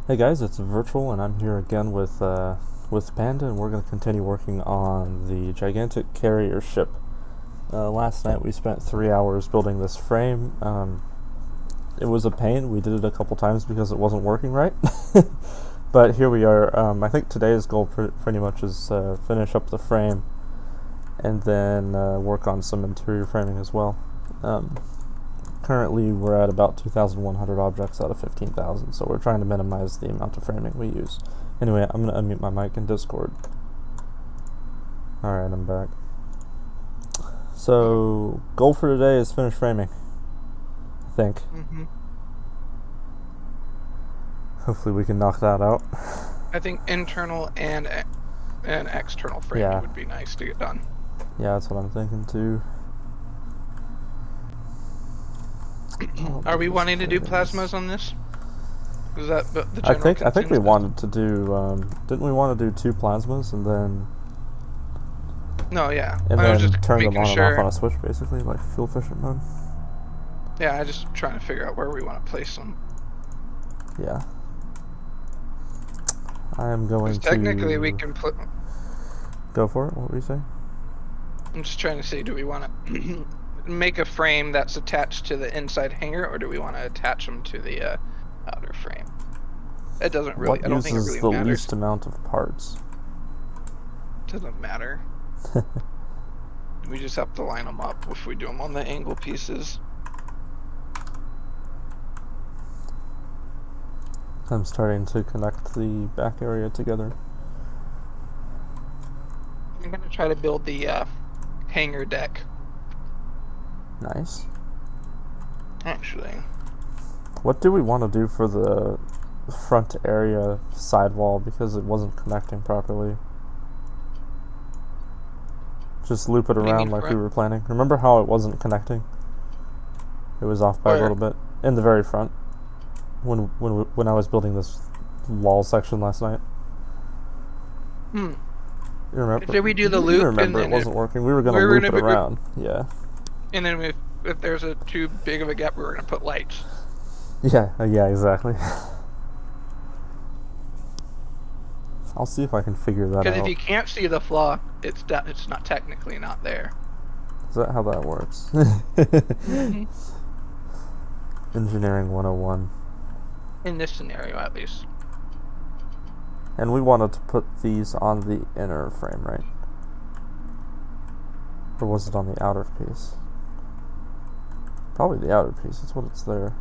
Hey guys, it's Virtual, and I'm here again with Panda, and we're going to continue working on the gigantic carrier ship. Last night we spent 3 hours building this frame. It was a pain. We did it a couple times because it wasn't working right. But here we are. I think today's goal pretty much is finish up the frame and then work on some interior framing as well. Currently, we're at about 2,100 objects out of 15,000, so we're trying to minimize the amount of framing we use. Anyway, I'm going to unmute my mic in Discord. Alright, I'm back. So, goal for today is finish framing, I think. Hopefully we can knock that out. I think internal and external framing would be nice to get done. Yeah, that's what I'm thinking too. Are we wanting to do plasmas on this? Is that the general I think we wanted to do. Didn't we want to do 2 plasmas and then? No, yeah. And I was then just turn them on sure. and off on a switch, basically, like fuel efficient mode. Yeah, I just trying to figure out where we want to place them. Yeah. I am going to. Technically, we can put. Go for it. What were you saying? I'm just trying to see. Do we want to make a frame that's attached to the inside hanger, or do we want to attach them to the outer frame? It doesn't really. I don't think it really the matters. least amount of parts? Doesn't matter. We just have to line them up if we do them on the angle pieces. I'm starting to connect the back area together. I'm gonna try to build the hanger deck. Nice. Actually. What do we want to do for the front area sidewall because it wasn't connecting properly? Just loop it around like we were planning. Remember how it wasn't connecting? It was off by a little bit in the very front when I was building this wall section last night. You remember? Did we do the loop? You remember it wasn't working. We were going to loop it around. Yeah. And then if there's a too big of a gap, we were going to put lights. Yeah, exactly. I'll see if I can figure that out. Because if you can't see the flaw, it's not technically not there. Is that how that works? Engineering 101. In this scenario, at least. And we wanted to put these on the inner frame, right? Or was it on the outer piece? Probably the outer piece. That's what it's there.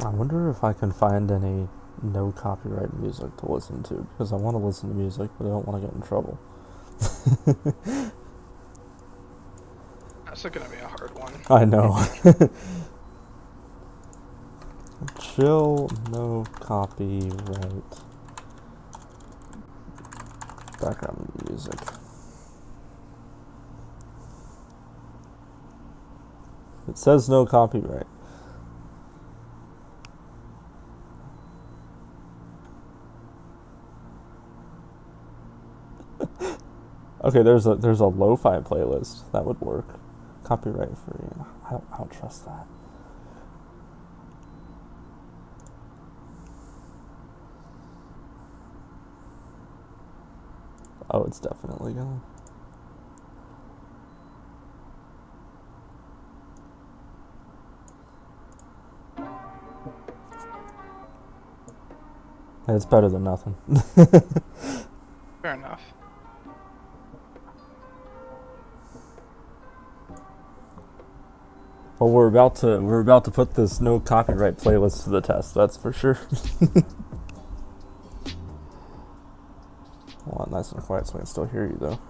I wonder if I can find any no copyright music to listen to, because I want to listen to music, but I don't want to get in trouble. That's going to be a hard one. I know. Chill, no copyright. Background music. It says no copyright. Okay, there's a lo-fi playlist that would work. copyright free. I don't trust that. Oh, it's definitely gonna. It's better than nothing. Fair enough. Well, we're about to put this no copyright playlist to the test. That's for sure. Well, nice and quiet so I can still hear you though.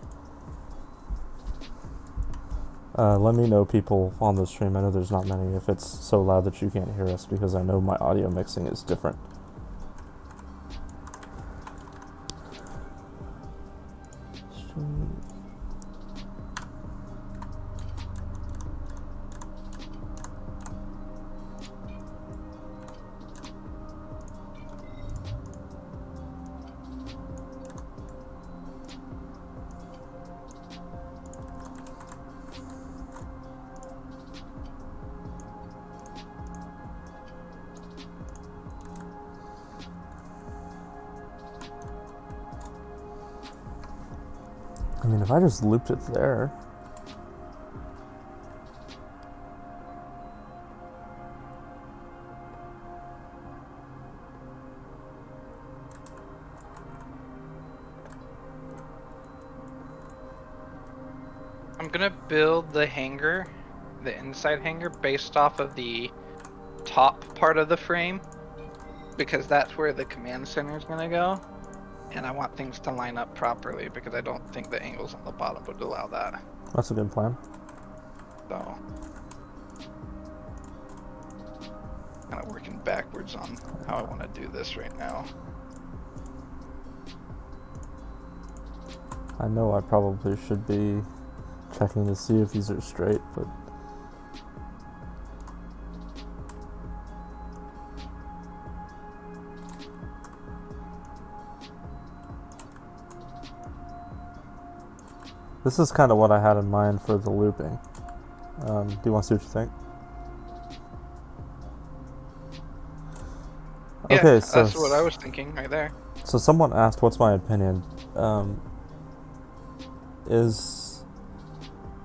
Let me know, people on the stream. I know there's not many. If it's so loud that you can't hear us, because I know my audio mixing is different. I mean, if I just looped it there. I'm gonna build the hangar, the inside hangar, based off of the top part of the frame, because that's where the command center is gonna go. And I want things to line up properly because I don't think the angles on the bottom would allow that. That's a good plan. So, kind of working backwards on how I want to do this right now. I know I probably should be checking to see if these are straight, but this is kind of what I had in mind for the looping. Do you want to see what you think? Yeah, okay, so that's what I was thinking right there. So someone asked, what's my opinion? Is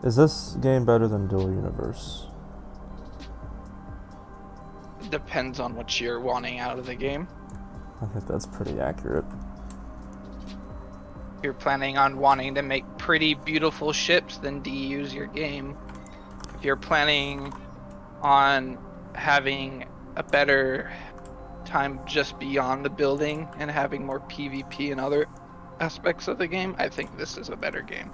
this game better than Dual Universe? Depends on what you're wanting out of the game. I think that's pretty accurate. If you're planning on wanting to make pretty beautiful ships, then DU's your game. If you're planning on having a better time just beyond the building and having more PvP and other aspects of the game, I think this is a better game.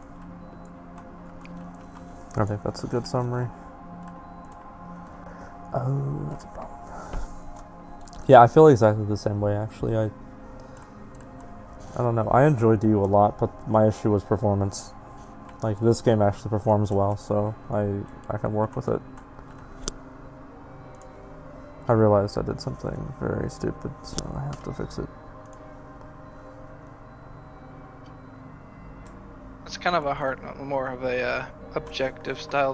I think that's a good summary. Oh, that's a problem. Yeah, I feel exactly the same way, actually. I don't know. I enjoy DU a lot, but my issue was performance. Like, this game actually performs well, so I can work with it. I realized I did something very stupid, so I have to fix it. It's kind of a hard, more of a objective style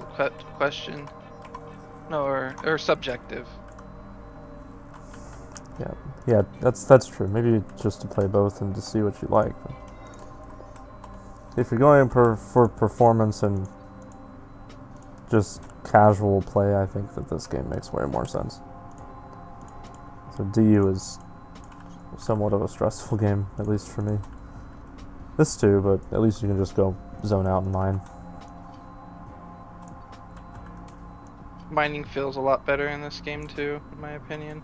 question. No, or subjective. Yeah, that's true. Maybe just to play both and to see what you like. But if you're going for performance and just casual play, I think that this game makes way more sense. So DU is somewhat of a stressful game, at least for me. This too, but at least you can just go zone out and mine. Mining feels a lot better in this game too, in my opinion.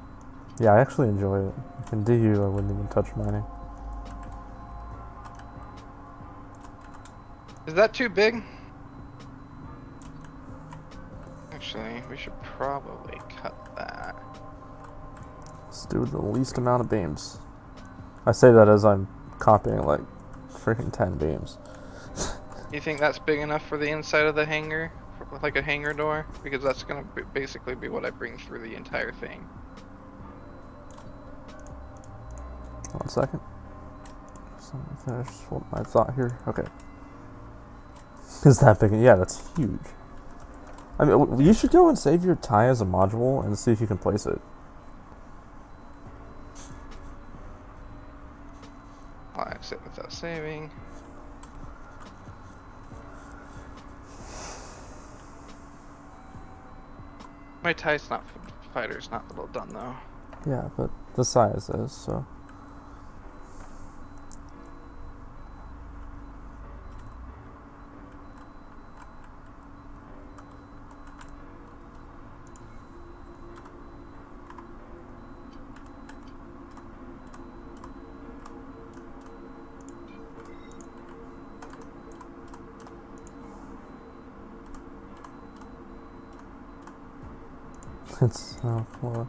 Yeah, I actually enjoy it. In DU, I wouldn't even touch mining. Is that too big? Actually, we should probably cut that. Let's do the least amount of beams. I say that as I'm copying like freaking 10 beams. You think that's big enough for the inside of the hangar? With like a hangar door? Because that's gonna basically be what I bring through the entire thing. 1 second. Just let me finish what I thought here. Okay. Is that big? Yeah, that's huge. I mean, you should go and save your tie as a module and see if you can place it. I'll exit without saving. My tie's not fighter's not well done though. Yeah, but the size is, so. It's so close.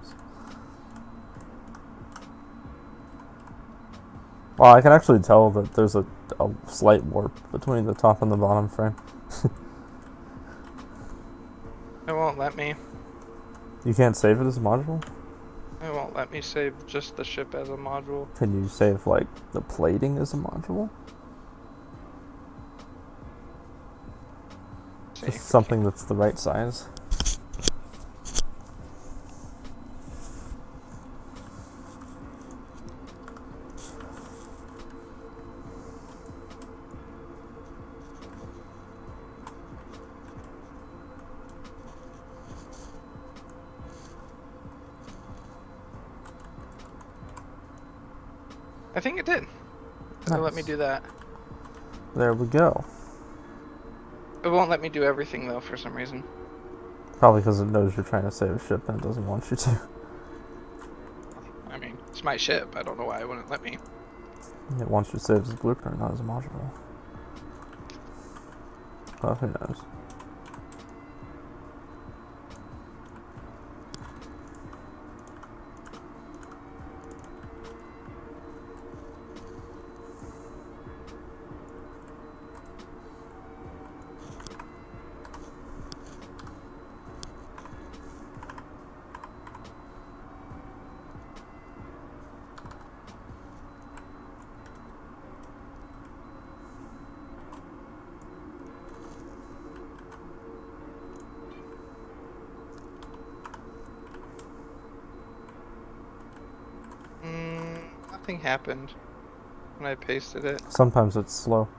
Well, I can actually tell that there's a slight warp between the top and the bottom frame. It won't let me. You can't save it as a module? It won't let me save just the ship as a module. Can you save, like, the plating as a module? Just something that's the right size. I think it did. Nice. It let me do that. There we go. It won't let me do everything though for some reason. Probably because it knows you're trying to save a ship and it doesn't want you to. I mean, it's my ship. I don't know why it wouldn't let me. It wants you to save as a blueprint, not as a module. Well, who knows? Nothing happened when I pasted it, Sometimes it's slow.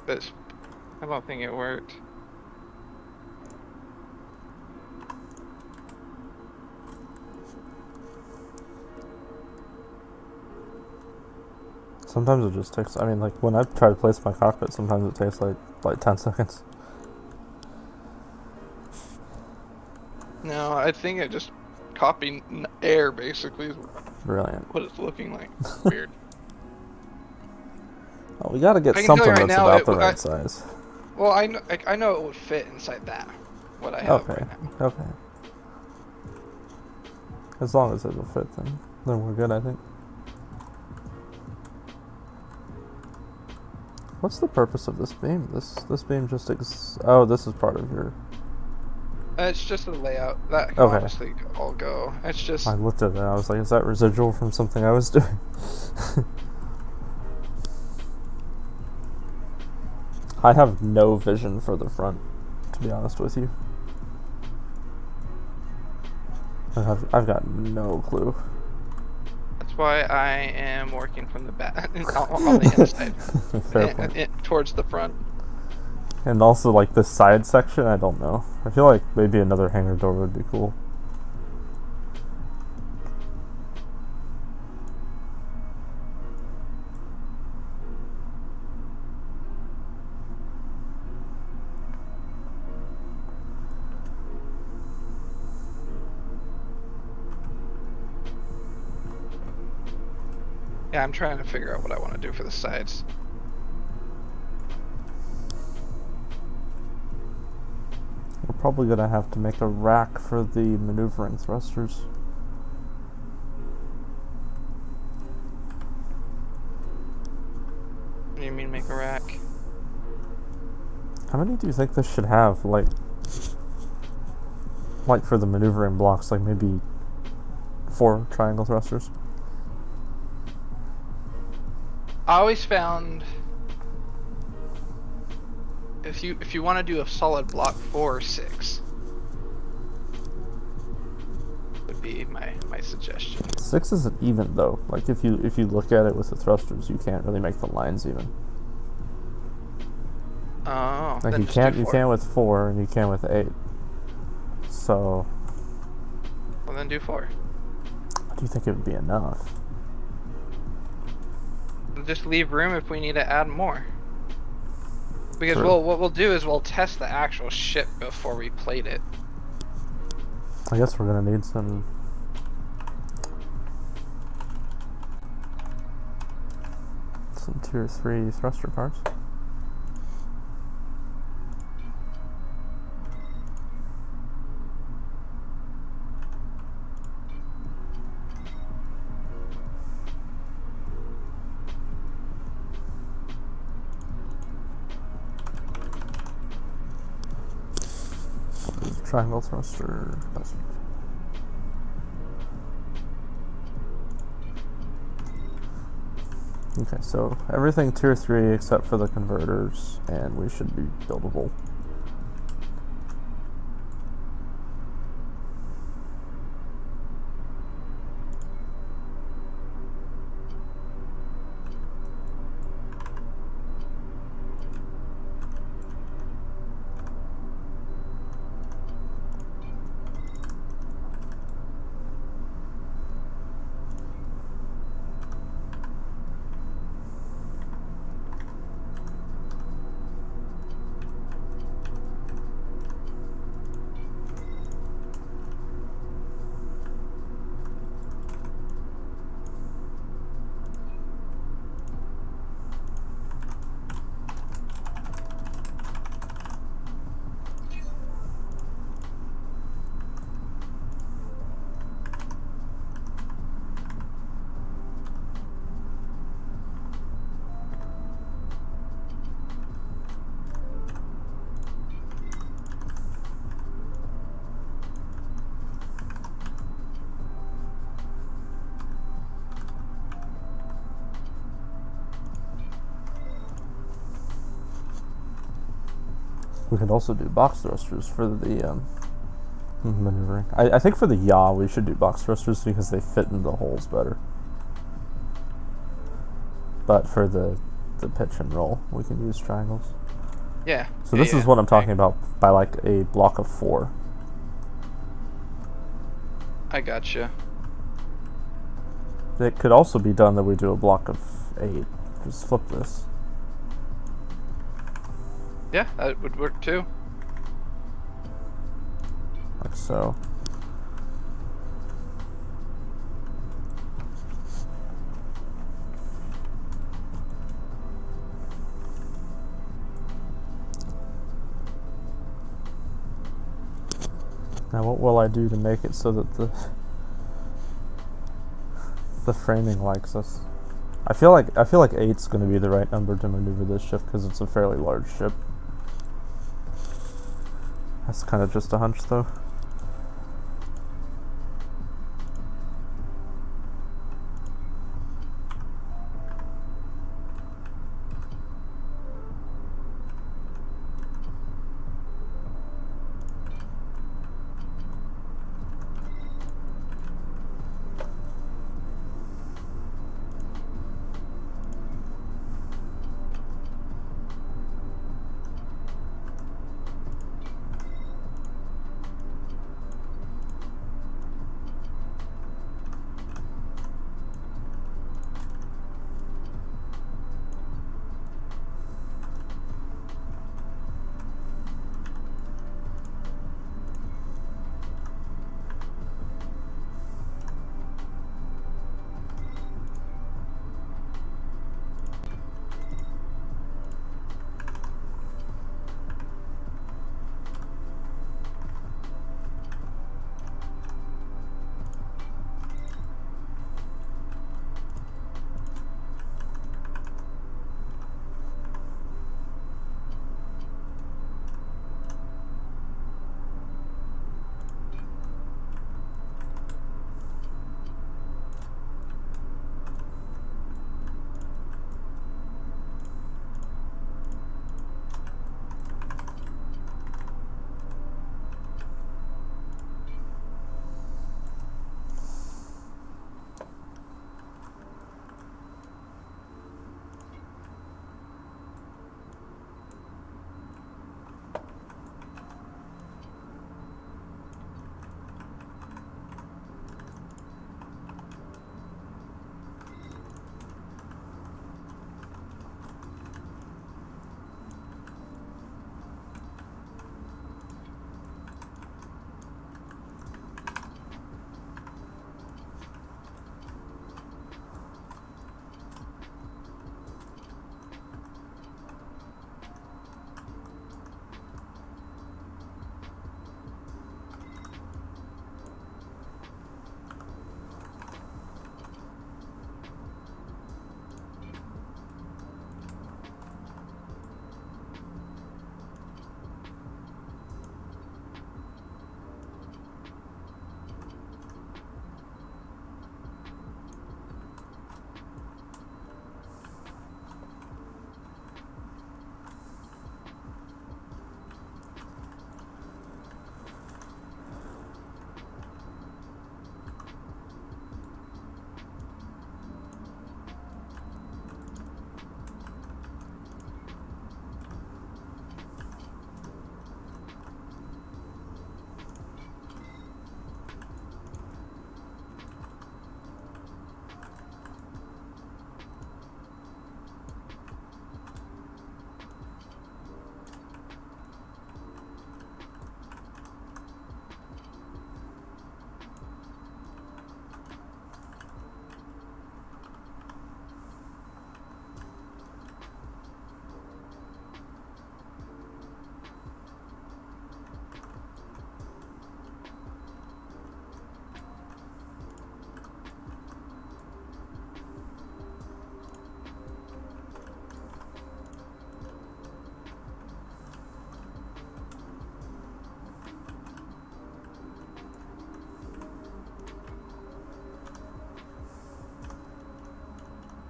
but I don't think it worked. Sometimes it just takes, I mean, like, when I try to place my cockpit, sometimes it takes, like 10 seconds. No, I think it just copied air basically is Brilliant. what it's looking like. Weird. Oh, we gotta get I can tell you something right that's now, about the right size. Well, I know it would fit inside that. What I have Okay, right now. okay. As long as it'll fit, then we're good, I think. What's the purpose of this beam? This beam just oh, this is part of your... It's just a layout. That can Okay. honestly all go. It's just... I looked at it and I was like, is that residual from something I was doing? I have no vision for the front, to be honest with you. I've got no clue. That's why I am working from the back, on the inside. Fair point. Towards the front. And also, like, this side section, I don't know. I feel like maybe another hangar door would be cool. Yeah, I'm trying to figure out what I want to do for the sides. We're probably gonna have to make a rack for the maneuvering thrusters. What do you mean make a rack? How many do you think this should have? Like for the maneuvering blocks, like maybe 4 triangle thrusters? I always found if you want to do a solid block 4 or 6, would be my suggestion. 6 isn't even though. Like if you look at it with the thrusters, you can't really make the lines even. Oh, Like then you just do can't 4. with 4 and you can with 8. So Well, then do 4. do you think it would be enough? Just leave room if we need to add more. Because True. what we'll do is we'll test the actual ship before we plate it. I guess we're gonna need some tier 3 thruster parts. Triangle thruster. Okay, so everything tier 3 except for the converters, and we should be buildable. We could also do box thrusters for the maneuvering. I think for the yaw we should do box thrusters because they fit in the holes better. But for the pitch and roll, we can use triangles. Yeah. So this is what I'm talking about by like a block of 4. I gotcha. It could also be done that we do a block of 8. Just flip this. Yeah, that would work too. Like so. Now what will I do to make it so that the framing likes us? I feel like 8's going to be the right number to maneuver this ship because it's a fairly large ship. That's kind of just a hunch though.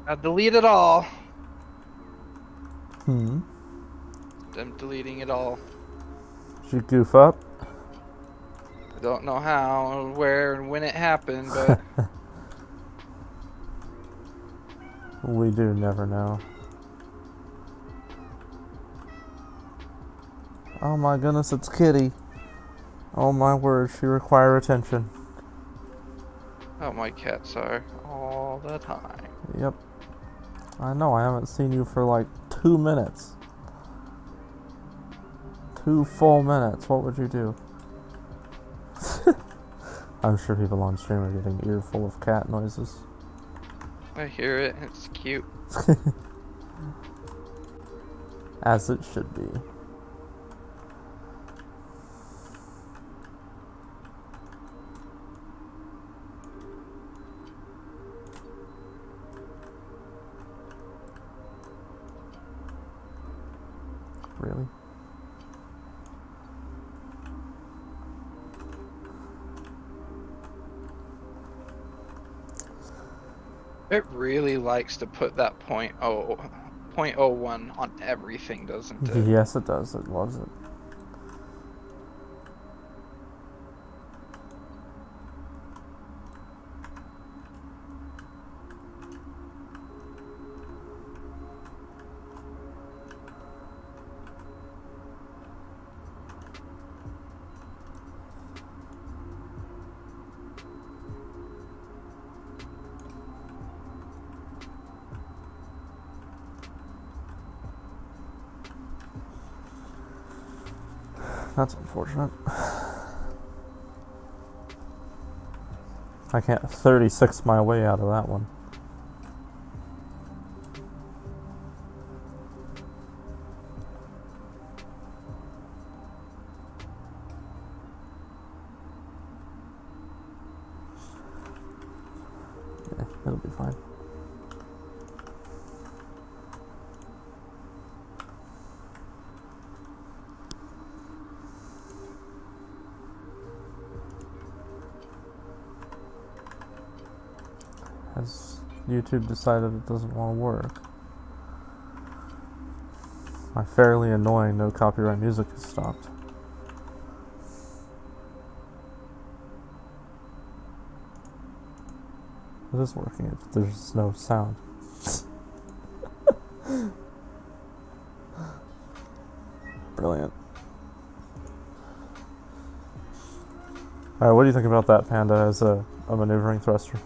I'll delete it all. Hmm. I'm deleting it all. Did you goof up? I don't know how, where, and when it happened, but We do never know. Oh my goodness, it's Kitty. Oh my word, she require attention. oh, my cats are all the time. Yep. I know, I haven't seen you for like 2 minutes. 2 full minutes. What would you do? I'm sure people on stream are getting earful of cat noises. I hear it. It's cute. As it should be. Really? It really likes to put that point oh one on everything, doesn't it? Yes, it does. It loves it. That's unfortunate. I can't 36 my way out of that one. Yeah, it'll be fine. Has YouTube decided it doesn't want to work? My fairly annoying no copyright music has stopped. It is working if there's no sound. Brilliant. Alright, what do you think about that Panda as a maneuvering thruster?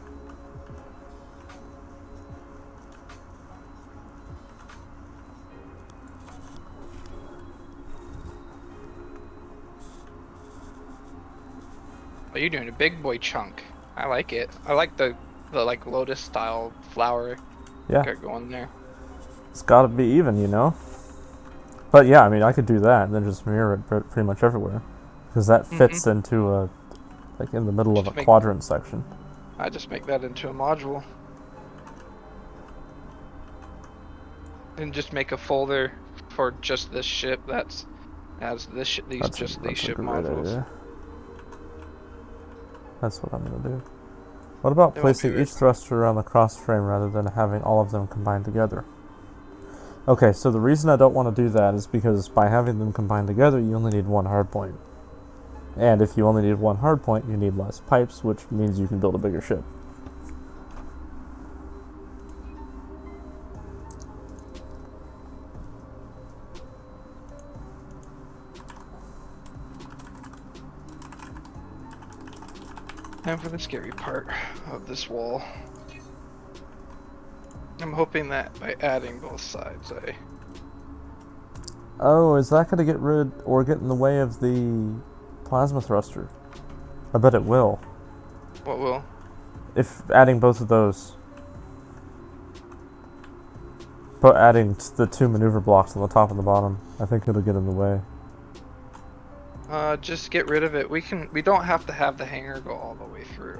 Oh, you're doing a big boy chunk. I like it. I like the like lotus style flower. Yeah. Got going there. It's gotta be even, you know? But yeah, I mean, I could do that and then just mirror it pretty much everywhere. Because that fits into a, like in the middle of a quadrant section. I just make that into a module. And just make a folder for just this ship that's has these ship modules. Idea. That's what I'm gonna do. What about placing each thruster around the cross frame rather than having all of them combined together? Okay, so the reason I don't want to do that is because by having them combined together, you only need one hardpoint. And if you only need one hardpoint, you need less pipes, which means you can build a bigger ship. And for the scary part of this wall. I'm hoping that by adding both sides, Oh, is that going to get rid or get in the way of the plasma thruster? I bet it will. What will? If adding both of those. But adding the 2 maneuver blocks on the top and the bottom, I think it'll get in the way. Just get rid of it. We don't have to have the hanger go all the way through.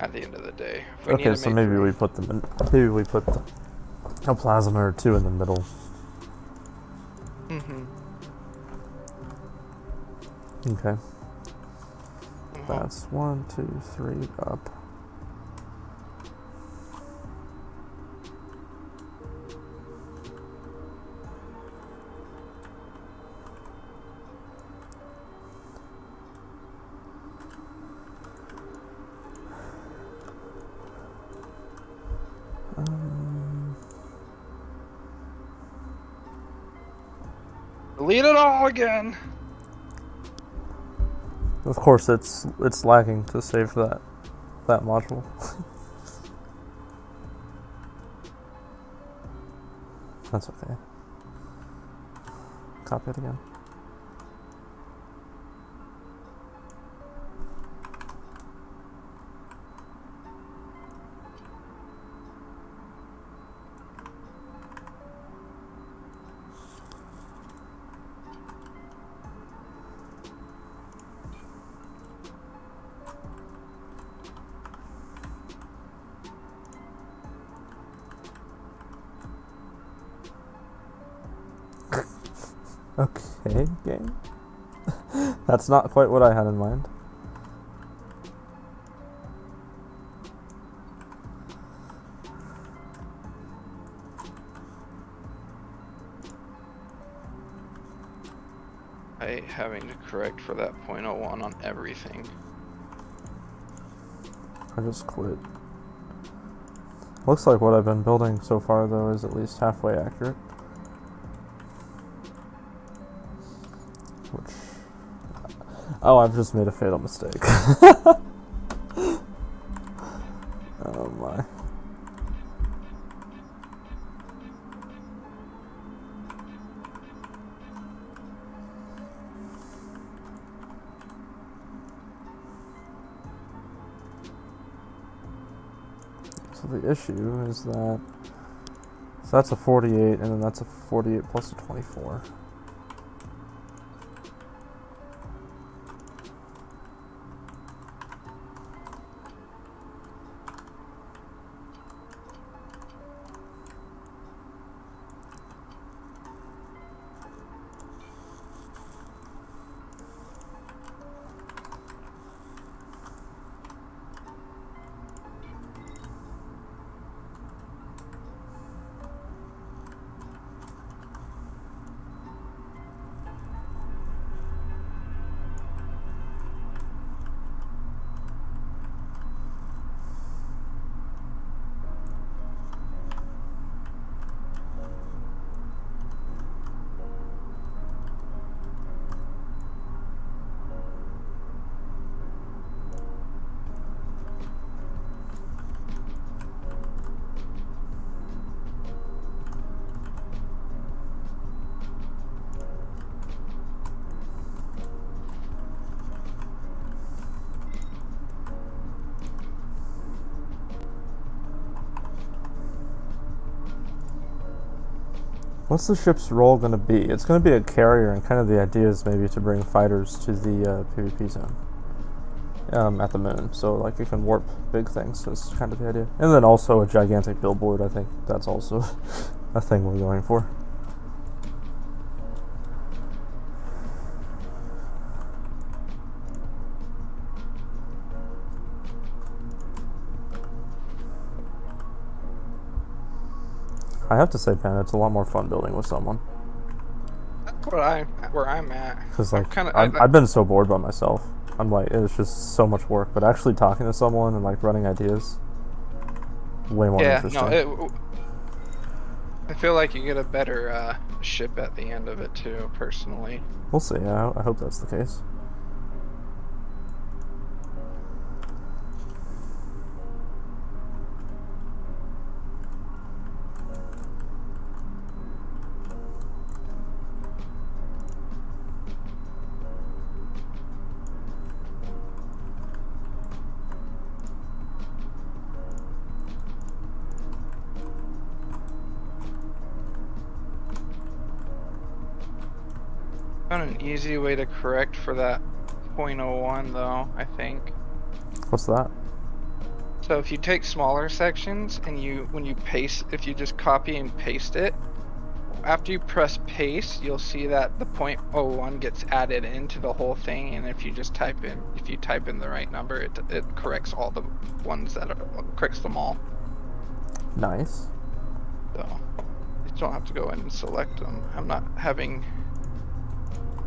At the end of the day. Okay, so maybe we put them in, maybe we put a plasma or 2 in the middle. Okay. That's 1, 2, 3 up. Delete it all again. Of course, it's lagging to save that module. That's okay. Copy it again. Okay, game. That's not quite what I had in mind. I having to correct for that 0.01 on everything. I just quit. Looks like what I've been building so far, though, is at least halfway accurate. Which... Oh, I've just made a fatal mistake. Oh my. So the issue is that... So that's a 48, and then that's a 48 plus a 24. What's the ship's role going to be? It's going to be a carrier, and kind of the idea is maybe to bring fighters to the PvP zone at the moon. So, like, it can warp big things. That's kind of the idea. And then also a gigantic billboard. I think that's also a thing we're going for. I have to say, Panda, it's a lot more fun building with someone. That's where I'm at. Because like I've been so bored by myself. I'm like, it's just so much work. But actually talking to someone and like running ideas, way more interesting. No, I feel like you get a better ship at the end of it too. Personally, we'll see. I hope that's the case. found an easy way to correct for that 0.01 though, I think. What's that? So if you take smaller sections and when you paste, if you just copy and paste it, after you press paste, you'll see that the 0.01 gets added into the whole thing, and if you just type in the right number, it corrects all the ones corrects them all. Nice. So you don't have to go in and select them. I'm not having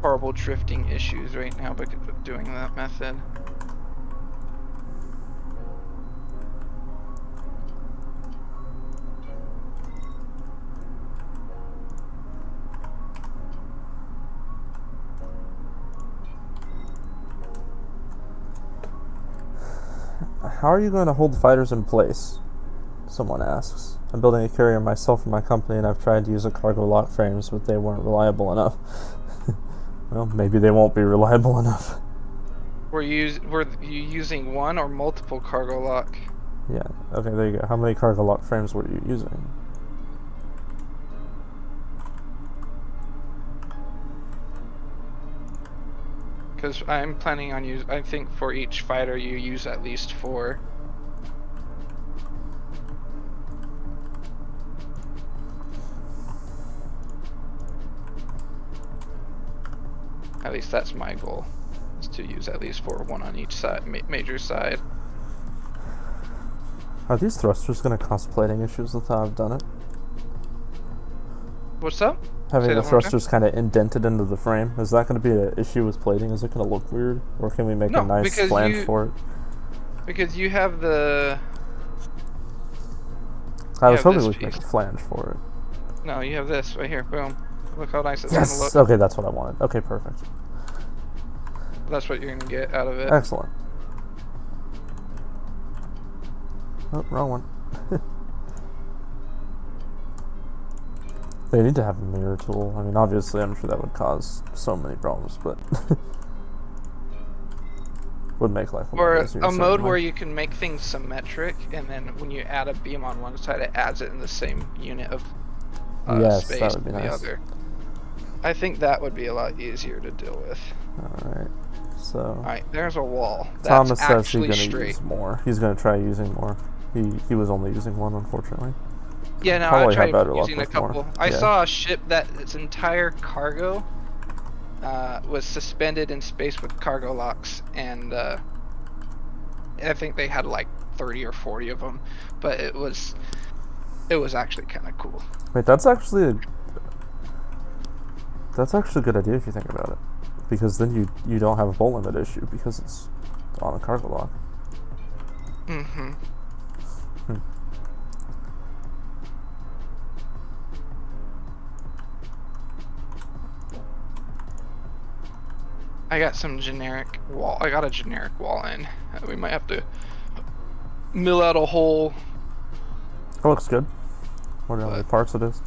horrible drifting issues right now because of doing that method. How are you going to hold fighters in place? Someone asks. I'm building a carrier myself for my company, and I've tried to use a cargo lock frames, but they weren't reliable enough. Well, maybe they won't be reliable enough. Were you using one or multiple cargo lock? Yeah, okay, there you go. How many cargo lock frames were you using? Because I'm planning on I think for each fighter you use at least 4. At least that's my goal, is to use at least 4, 1 on each side, major side. Are these thrusters going to cause plating issues with how I've done it? What's up? Having the thrusters kind of indented into the frame, is that going to be an issue with plating? Is it going to look weird? Or can we make a nice flange for it? Because you have the... I was hoping we could make a flange for it. No, you have this right here. Boom. Look how nice it's going to look. Okay, that's what I wanted. Okay, perfect. That's what you're going to get out of it. Excellent. Oh, wrong one. They need to have a mirror tool. I mean, obviously, I'm sure that would cause so many problems, but would make life a lot easier. Or a mode where you can make things symmetric, and then when you add a beam on one side, it adds it in the same unit of space that would be to the nice. other. I think that would be a lot easier to deal with. Alright, so... Alright, there's a wall. That's Thomas says he's going to use more. He's going to try using more. He was only using one, unfortunately. Yeah, no, Probably I tried using a couple. More. I saw a ship that its entire cargo was suspended in space with cargo locks, and I think they had like 30 or 40 of them, but it was actually kind of cool. Wait, that's actually a good idea if you think about it, because then you don't have a bolt limit issue because it's on a cargo lock. Mm-hmm. I got some generic wall. I got a generic wall in. We might have to mill out a hole. That looks good. What are the parts it is?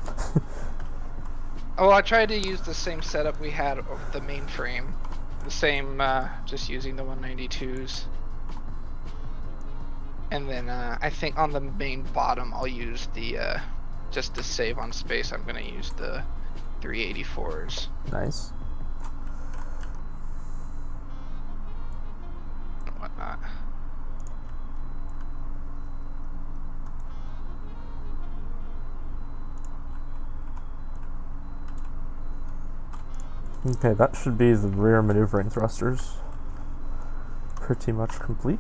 Oh, I tried to use the same setup we had of the mainframe. The same, just using the 192s. And then I think on the main bottom I'll use the, just to save on space, I'm gonna use the 384s. Nice. Whatnot. Okay, that should be the rear maneuvering thrusters. Pretty much complete.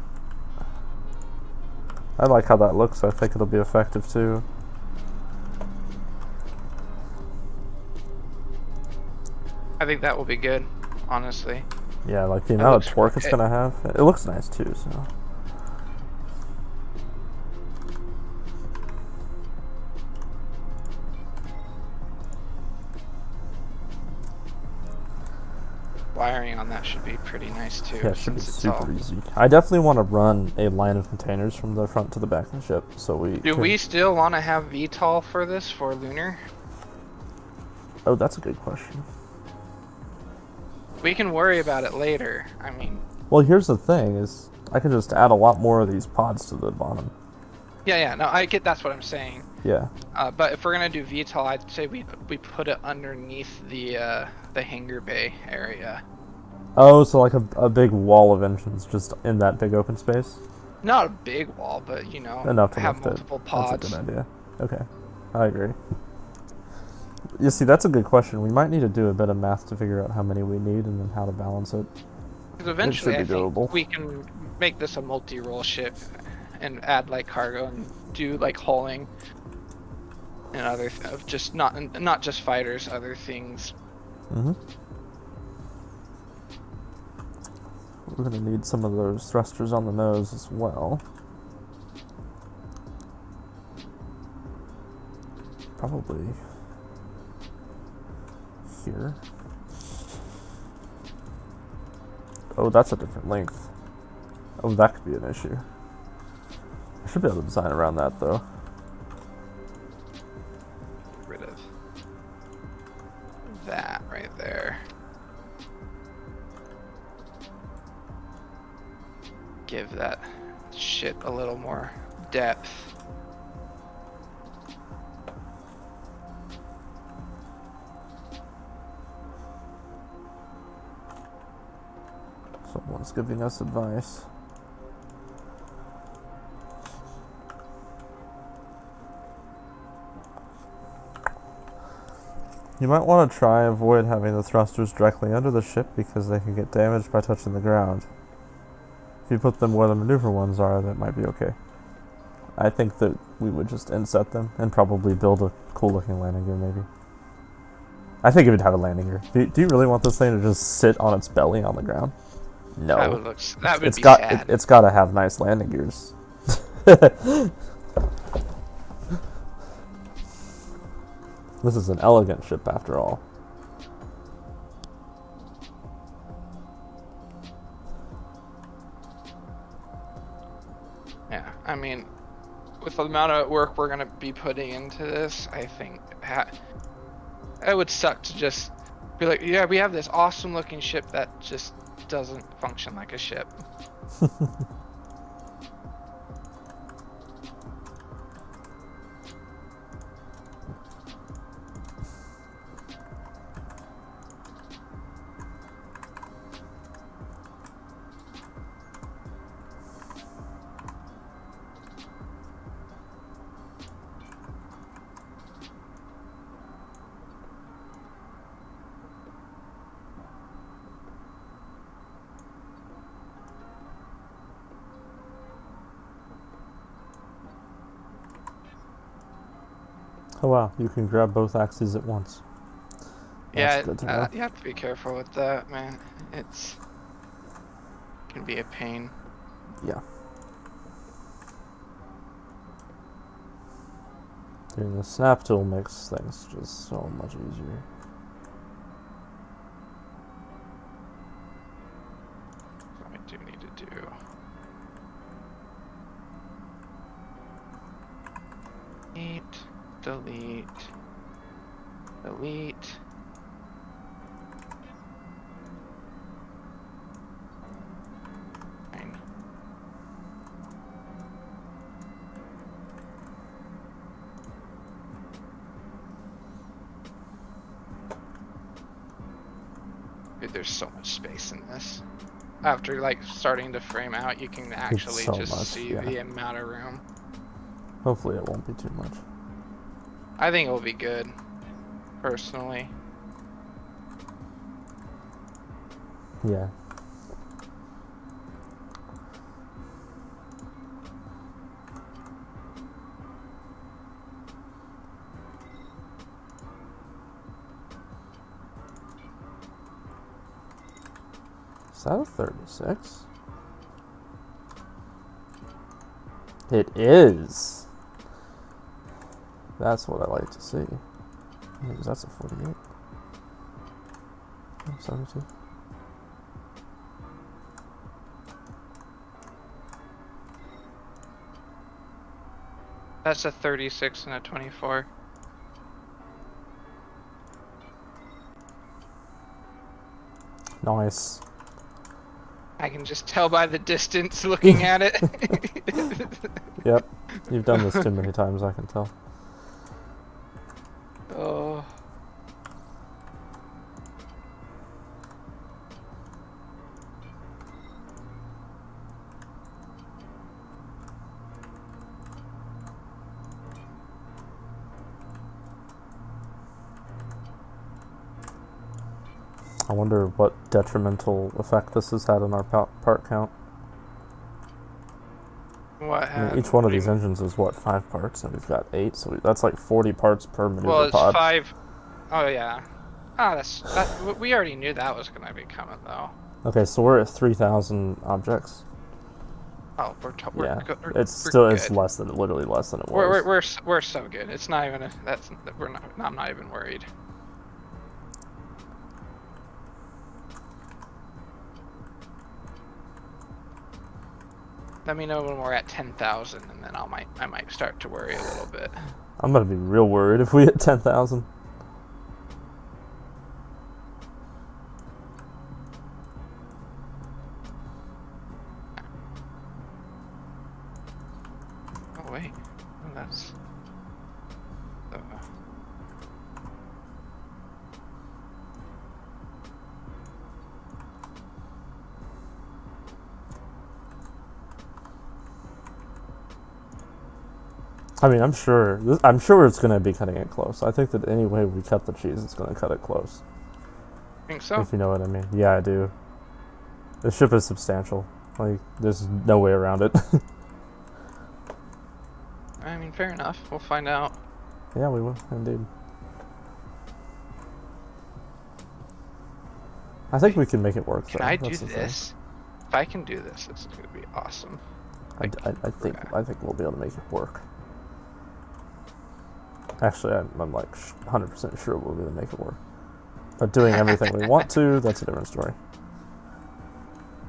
I like how that looks. I think it'll be effective too. I think that will be good, honestly. Yeah, like the amount of torque it's gonna have. It looks nice too, so. Wiring on that should be pretty nice too. Yeah, it should be super easy. I definitely want to run a line of containers from the front to the back of the ship, so we. Do we still want to have VTOL for this, for lunar? Oh, that's a good question. We can worry about it later. I mean. Well, here's the thing: is I can just add a lot more of these pods to the bottom. Yeah, no, I get that's what I'm saying. Yeah. But if we're gonna do VTOL, I'd say we put it underneath the hangar bay area. Oh, so like a big wall of engines just in that big open space? Not a big wall, but you know, enough to have multiple pods. That's a good idea. Okay, I agree. You see, that's a good question. We might need to do a bit of math to figure out how many we need and then how to balance it. Because eventually, I think we can make this a multi-role ship and add like cargo and do like hauling and other just not just fighters, other things. Mm-hmm. We're gonna need some of those thrusters on the nose as well. Probably here. Oh, that's a different length. Oh, that could be an issue. I should be able to design around that though. Get rid of that right there. Give that shit a little more depth. Someone's giving us advice. You might want to try avoid having the thrusters directly under the ship because they can get damaged by touching the ground. If you put them where the maneuver ones are, that might be okay. I think that we would just inset them and probably build a cool looking landing gear maybe. I think it would have a landing gear. Do you really want this thing to just sit on its belly on the ground? No. That would look. That would It's be got sad. it's got to have nice landing gears. This is an elegant ship after all. Yeah, I mean, with the amount of work we're gonna be putting into this, I think it would suck to just be like, yeah, we have this awesome looking ship that just doesn't function like a ship. Oh wow, you can grab both axes at once. That's good to know. You have to be careful with that, man. Can be a pain. Yeah. Doing the snap tool makes things just so much easier. I do need to do. Delete. Fine. Dude, there's so much space in this. After like starting to frame out, you can actually so just much, see yeah. the amount of room. Hopefully it won't be too much. I think it will be good, personally. Yeah. Is that a 36? It is. That's what I like to see. Because that's a 48. 72. That's a 36 and a 24. Nice. I can just tell by the distance looking at it. Yep. You've done this too many times, I can tell. Oh. I wonder what detrimental effect this has had on our part count. What I mean, each one of these engines is what, 5 parts, and we've got 8, so that's like 40 parts per maneuver Well, it's pod. 5. Oh yeah. Oh, that. We already knew that was gonna be coming though. Okay, so we're at 3,000 objects. Oh, Yeah, we're it's good. less than, literally less than it was. We're so good. It's not even I'm not even worried. Let me know when we're at 10,000, and then I might start to worry a little bit. I'm gonna be real worried if we hit 10,000. Oh wait, oh, that's. I mean, I'm sure it's gonna be cutting it close. I think that any way we cut the cheese, it's gonna cut it close. Think so? If you know what I mean. Yeah, I do. The ship is substantial. Like, there's no way around it. I mean, fair enough. We'll find out. Yeah, we will, indeed. I think we can make it work, though. Can I do That's the thing. this? If I can do this, it's gonna be awesome. I think we'll be able to make it work. Actually, I'm like 100% sure we'll be able to make it work. But doing everything we want to, that's a different story.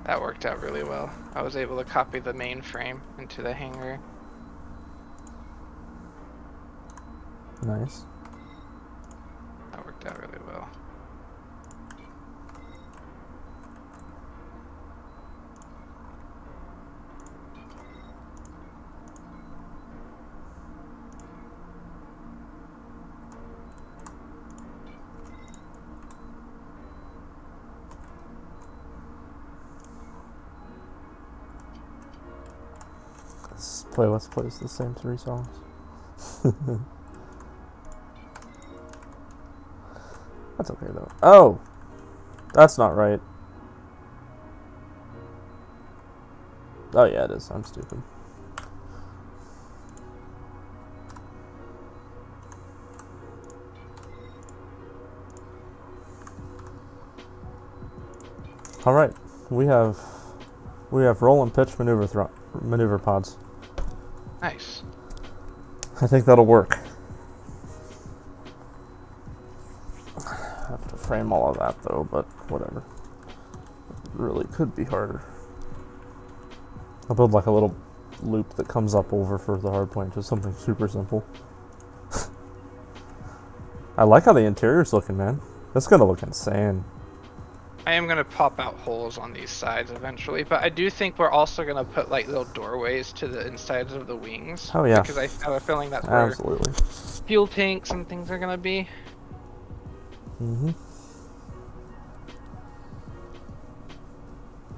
That worked out really well. I was able to copy the mainframe into the hangar. Nice. That worked out really well. Let's play the same 3 songs. That's okay though. Oh! That's not right. Oh yeah, it is. I'm stupid. Alright. We have roll and pitch maneuver pods. Nice. I think that'll work. I have to frame all of that though, but whatever. It really could be harder. I'll build like a little loop that comes up over for the hard point, just something super simple. I like how the interior's looking, man. That's gonna look insane. I am gonna pop out holes on these sides eventually, but I do think we're also gonna put like little doorways to the insides of the wings. Oh yeah. Because I have a feeling that's where Absolutely. fuel tanks and things are gonna be. Mm-hmm.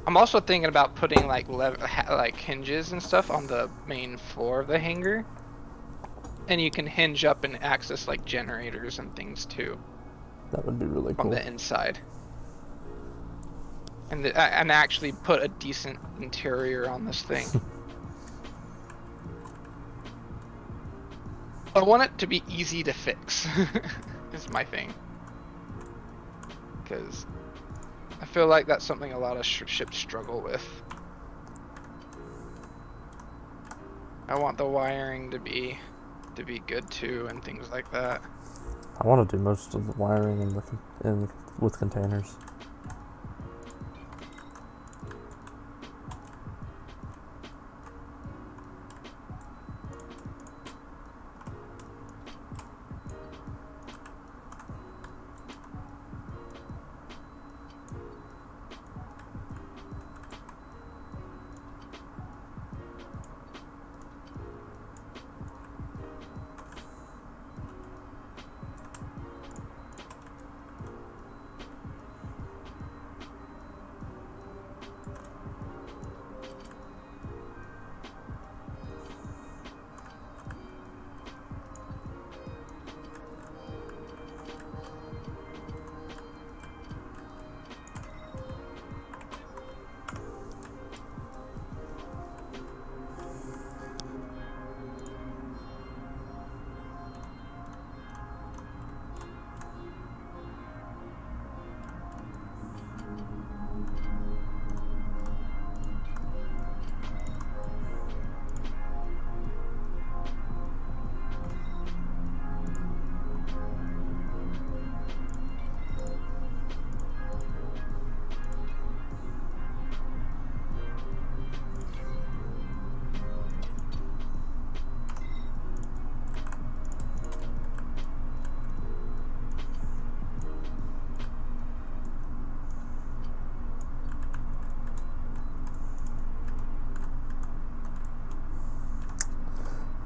I'm also thinking about putting like hinges and stuff on the main floor of the hangar, and you can hinge up and access like generators and things too. That would be really cool. On the inside. And actually put a decent interior on this thing. I want it to be easy to fix. Is my thing. Because I feel like that's something a lot of ships struggle with. I want the wiring to be good too, and things like that. I want to do most of the wiring with containers.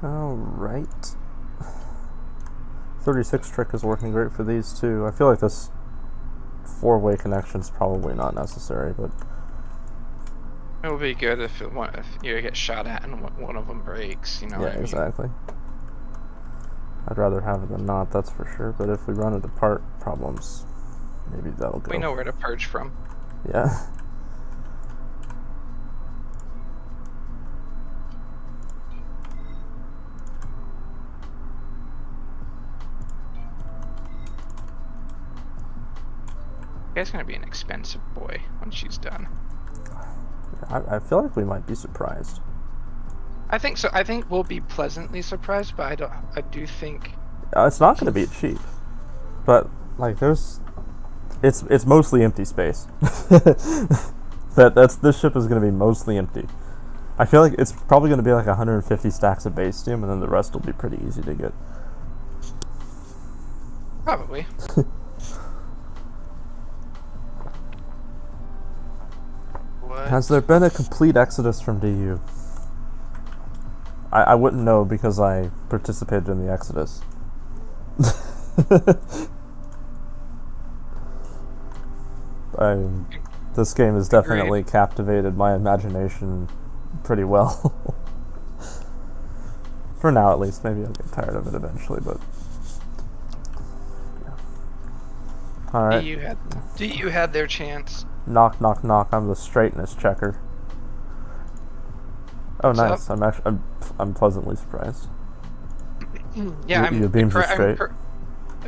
Alright. 36 trick is working great for these two. I feel like this four-way connection is probably not necessary, but It would be good if you get shot at and one of them breaks, you know what I mean? exactly. I'd rather have it than not, that's for sure, but if we run into part problems, maybe that'll go. We know where to purge from. Yeah. Guy's gonna be an expensive boy when she's done. I feel like we might be surprised. I think so. I think we'll be pleasantly surprised, but I do think It's not going to be cheap, but like it's mostly empty space. This ship is going to be mostly empty. I feel like it's probably going to be like 150 stacks of base steam, and then the rest will be pretty easy to get. probably. What? Has there been a complete exodus from DU? I wouldn't know because I participated in the exodus. This game has definitely captivated my imagination pretty well. For now, at least. Maybe I'll get tired of it eventually, but yeah. All right. DU had their chance. Knock, knock, knock. I'm the straightness checker. Oh, What's nice. I'm pleasantly surprised. Yeah, your beams are straight.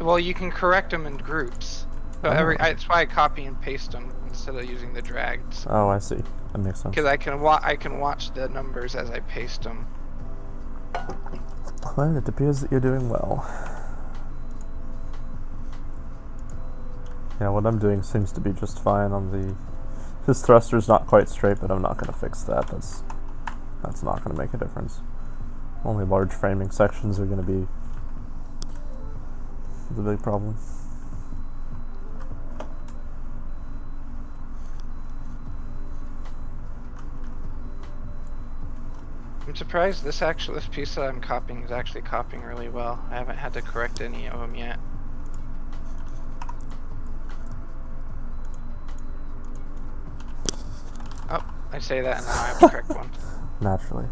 Well, you can correct them in groups. So that's why I copy and paste them instead of using the drags. Oh, I see. That makes sense. Because I can watch the numbers as I paste them. Well, it appears that you're doing well. Yeah, what I'm doing seems to be just fine on the... His thruster's not quite straight, but I'm not going to fix that. That's not going to make a difference. Only large framing sections are going to be the big problem. I'm surprised this piece that I'm copying is actually copying really well. I haven't had to correct any of them yet. Oh, I say that and now I have to correct one. Naturally.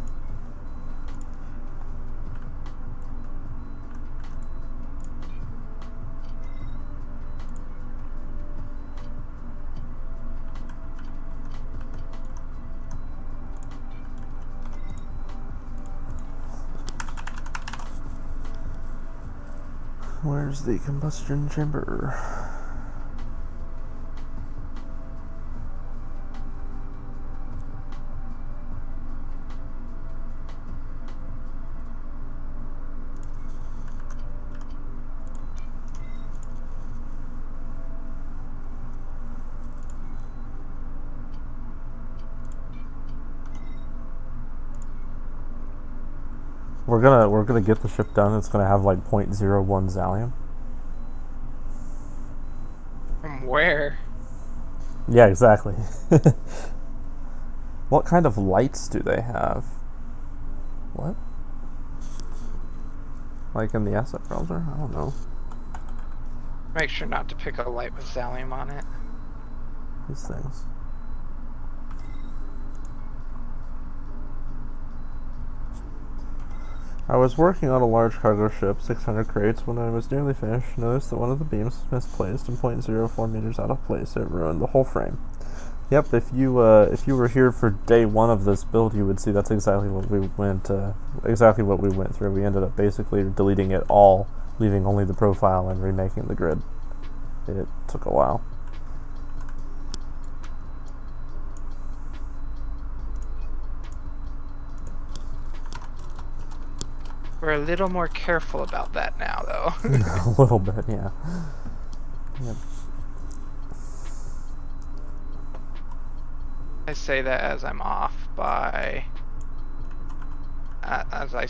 Where's the combustion chamber? We're gonna get the ship done. It's gonna have like 0.01 Zalium. From where? Yeah, exactly. What kind of lights do they have? What? Like in the asset browser? I don't know. Make sure not to pick a light with Zalium on it. These things. I was working on a large cargo ship, 600 crates, when I was nearly finished. Noticed that one of the beams was misplaced and 0.04 meters out of place. It ruined the whole frame. Yep, if you were here for day one of this build, you would see that's exactly what we went through. We ended up basically deleting it all, leaving only the profile and remaking the grid. It took a while. We're a little more careful about that now, though. A little bit, yeah. Yep. I say that as I'm off by... I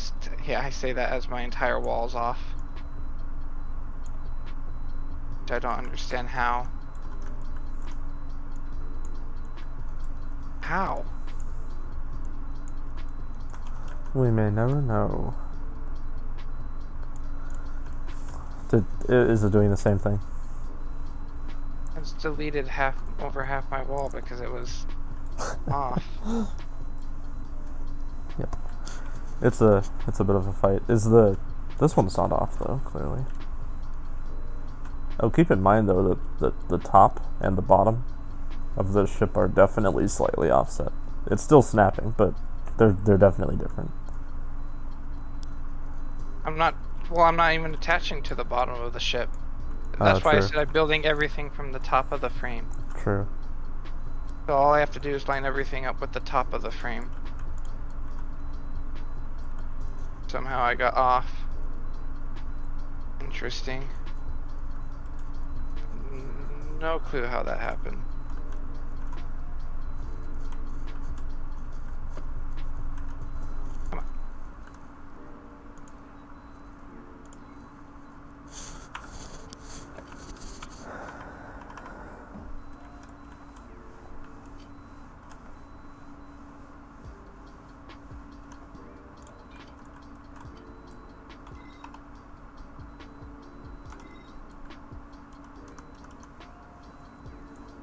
say that as my entire wall's off. Which I don't understand how. How? We may never know. Is it doing the same thing? I just deleted over half my wall because it was off. Yep. It's a bit of a fight. This one's not off though, clearly. Oh, keep in mind though that the top and the bottom of the ship are definitely slightly offset. It's still snapping, but they're definitely different. I'm not even attaching to the bottom of the ship. That's why I said I'm building everything from the top of the frame. True. So all I have to do is line everything up with the top of the frame. Somehow I got off. Interesting. No clue how that happened. Come on.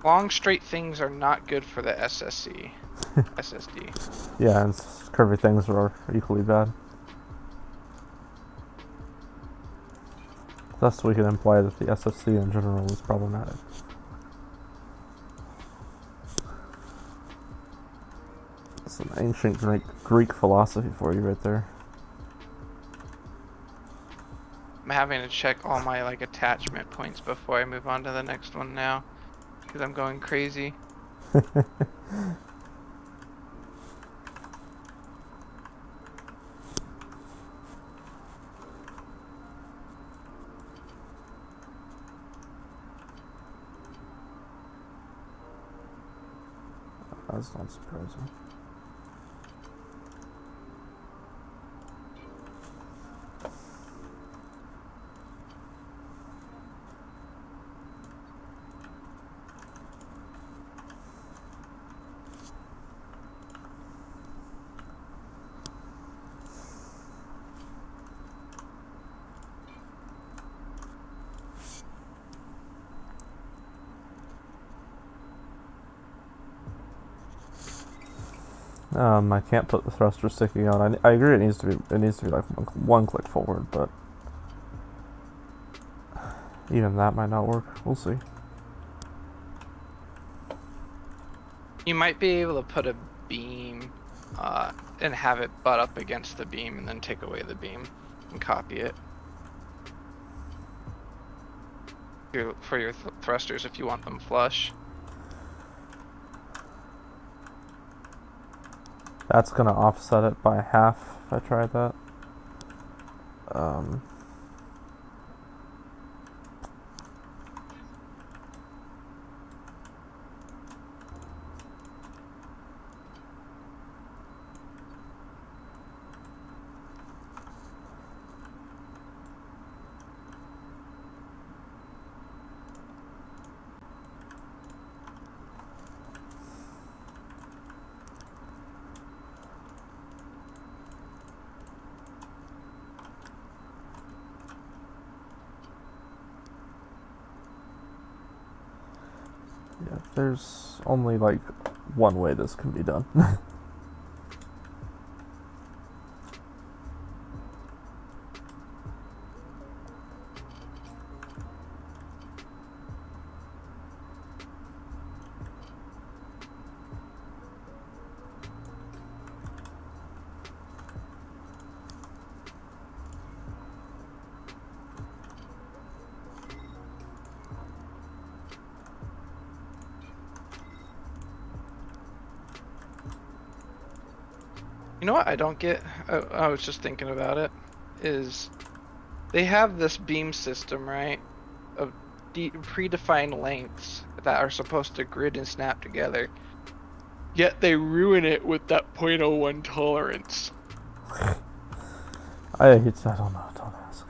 Long straight things are not good for the SSD. Yeah, and curvy things are equally bad. Thus, we can imply that the SSD in general is problematic. That's some ancient Greek philosophy for you right there. I'm having to check all my attachment points before I move on to the next one now, because I'm going crazy. That's not surprising. I can't put the thruster sticking out. I agree. It needs to be like one click forward, but even that might not work. We'll see. You might be able to put a beam and have it butt up against the beam and then take away the beam and copy it. For your thrusters if you want them flush. That's gonna offset it by half if I try that. Yeah, there's only like one way this can be done. You know what I don't get? I was just thinking about it. Is they have this beam system, right? Of predefined lengths that are supposed to grid and snap together. Yet they ruin it with that 0.01 tolerance. I don't know. Don't ask.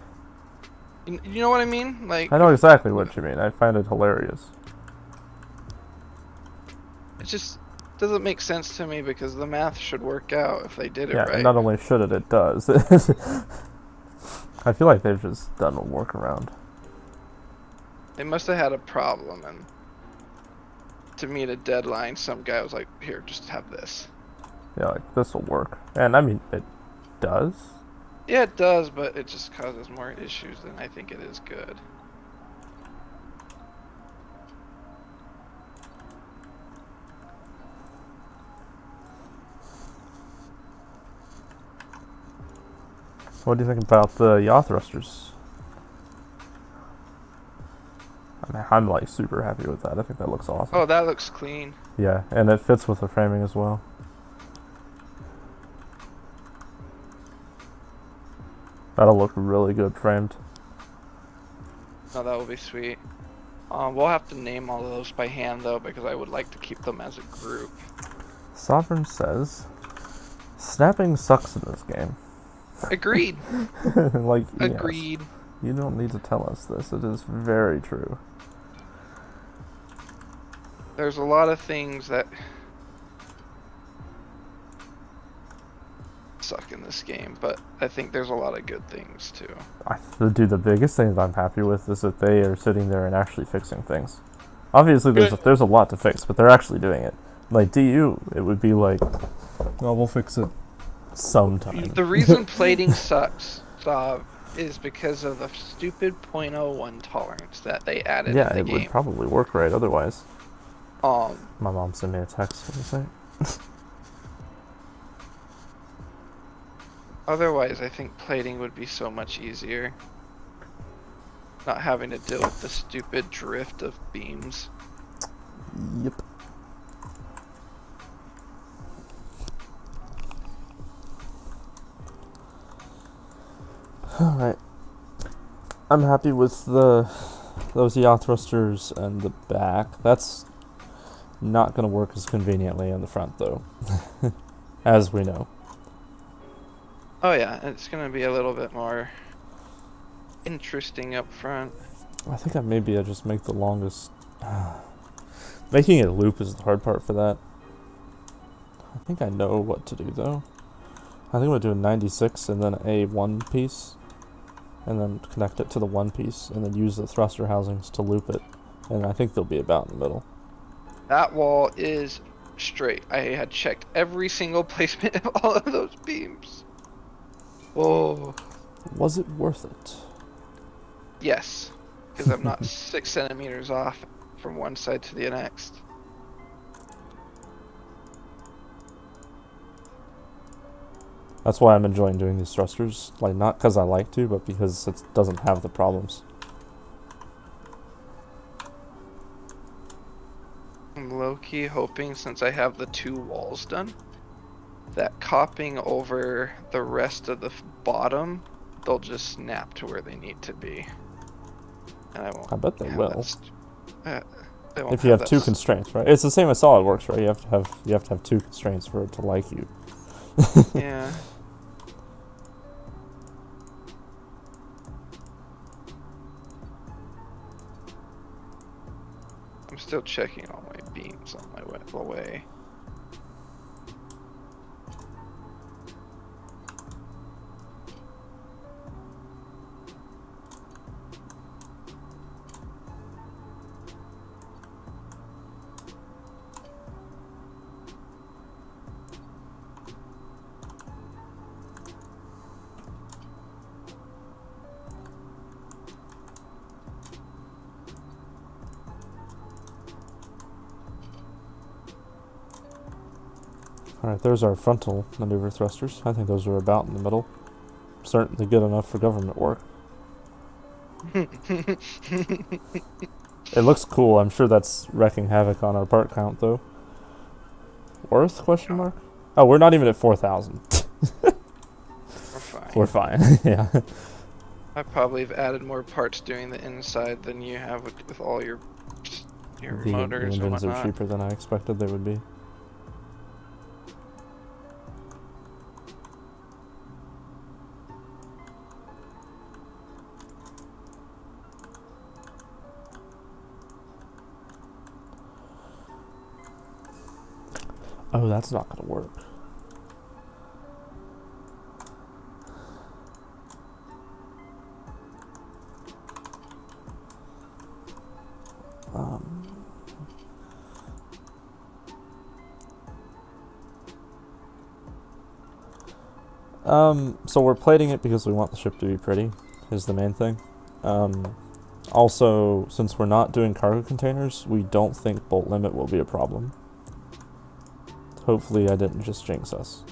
You know what I mean? Like, I know exactly what you mean. I find it hilarious. it just doesn't make sense to me because the math should work out if they did it Yeah, right. and not only should it does. I feel like they've just done a workaround. They must have had a problem, and to meet a deadline, some guy was like, "Here, just have this." Yeah, like this will work. And I mean, it does. Yeah, it does, but it just causes more issues than I think it is good. What do you think about the yaw thrusters? I mean, I'm like super happy with that. I think that looks awesome. Oh, that looks clean. Yeah, and it fits with the framing as well. That'll look really good framed. No, that will be sweet. We'll have to name all of those by hand though, because I would like to keep them as a group. Sovereign says, snapping sucks in this game. Agreed. Like, Agreed. yes, you don't need to tell us this. It is very true. There's a lot of things that suck in this game, but I think there's a lot of good things too. Dude, the biggest thing that I'm happy with is that they are sitting there and actually fixing things. Obviously, there's a lot to fix, but they're actually doing it. Like DU, it would be like, oh, we'll fix it sometime. The reason plating sucks is because of the stupid .01 tolerance that they added Yeah, in the it game. would probably work right otherwise. My mom sent me a text. What did you say? Otherwise, I think plating would be so much easier. Not having to deal with the stupid drift of beams. Yep. Alright. I'm happy with those yaw thrusters and the back. That's not going to work as conveniently in the front, though. As we know. Oh yeah, it's gonna be a little bit more interesting up front. I think I just make the longest... Making it loop is the hard part for that. I think I know what to do, though. I think I'm going to do a 96 and then a one piece. And then connect it to the one piece. And then use the thruster housings to loop it. And I think they'll be about in the middle. That wall is straight. I had checked every single placement of all of those beams. Oh. Was it worth it? Yes. Because I'm not 6 centimeters off from one side to the next. That's why I'm enjoying doing these thrusters. Like, not because I like to, but because it doesn't have the problems. I'm low-key hoping, since I have the 2 walls done, that copying over the rest of the bottom, they'll just snap to where they need to be. And I won't. I bet they will. If you have 2 constraints, right? It's the same as SolidWorks, right? You have to have 2 constraints for it to like you. Yeah. I'm still checking all my beams on my way. Alright, there's our frontal maneuver thrusters. I think those are about in the middle. Certainly good enough for government work. It looks cool. I'm sure that's wrecking havoc on our part count, though. Worth? Question mark? Oh, we're not even at 4,000. We're fine. We're fine. Yeah. I probably have added more parts doing the inside than you have with all your The motors and engines are whatnot. cheaper than I expected they would be. Oh, that's not going to work. So we're plating it because we want the ship to be pretty, is the main thing. Also, since we're not doing cargo containers, we don't think bolt limit will be a problem. Hopefully I didn't just jinx us.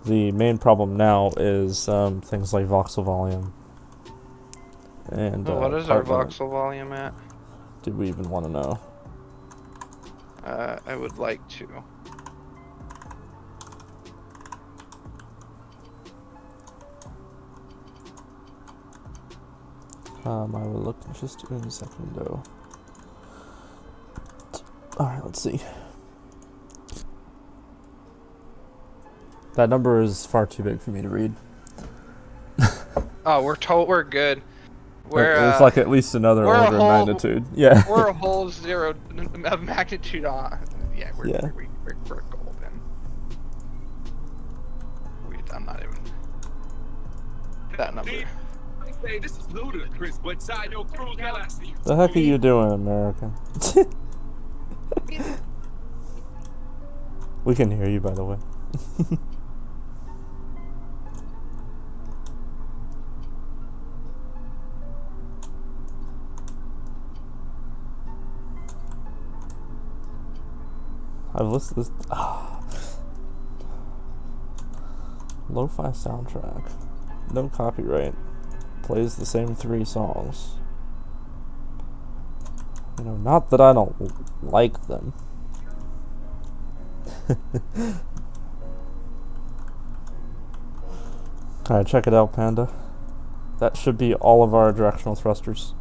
The main problem now is things like voxel volume. And what is our voxel volume at? Did we even want to know? I would like to. I will look just in a second though. Alright, let's see. That number is far too big for me to read. Oh, we're good. It's like at least another order of magnitude. Yeah. We're a whole zero of magnitude on. Yeah, we're golden. I'm not even that number. Hey, this is ludicrous, but side your crew, I see you. The heck are you doing, America? We can hear you, by the way. I've listened to this. Lo-fi soundtrack. No copyright. Plays the same 3 songs. You know, not that I don't like them. Alright, check it out, Panda. That should be all of our directional thrusters.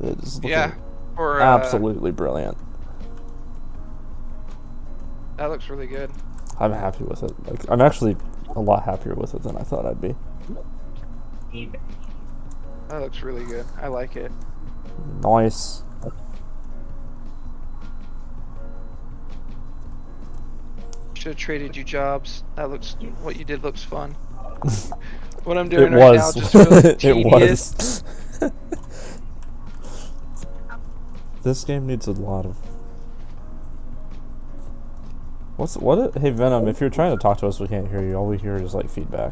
It is looking absolutely brilliant. That looks really good. I'm happy with it. Like, I'm actually a lot happier with it than I thought I'd be. That looks really good. I like it. Nice. Should have traded you jobs. What you did looks fun. What I'm doing right now just really tedious. It was. This game needs a lot of... Hey Venom, if you're trying to talk to us, we can't hear you. All we hear is like feedback.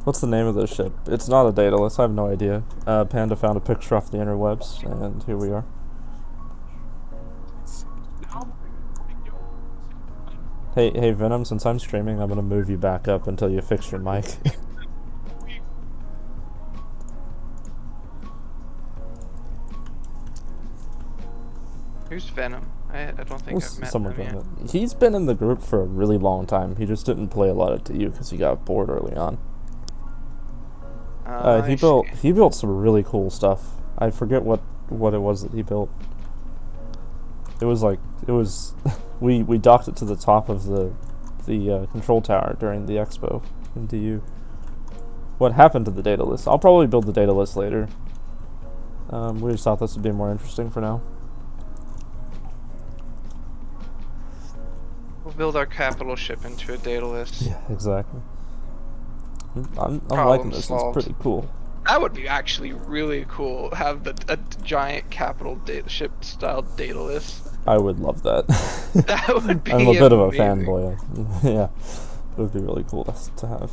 What's the name of this ship? It's not a Daedalus, I have no idea. Panda found a picture off the interwebs, and here we are. Hey Venom, since I'm streaming, I'm gonna move you back up until you fix your mic. Who's Venom? I don't think I've met him yet. He's been in the group for a really long time. He just didn't play a lot of TU because he got bored early on. He built some really cool stuff. I forget what it was that he built. It was we docked it to the top of the control tower during the expo in DU. What happened to the data list? I'll probably build the data list later. We just thought this would be more interesting for now. We'll build our capital ship into a data list. Yeah, exactly. I'm liking this. Solved. It's pretty cool. That would be actually really cool. Have a giant capital ship style data list. I would love that. That would be I'm a bit of a amazing. fanboy. Yeah, it would be really cool to have.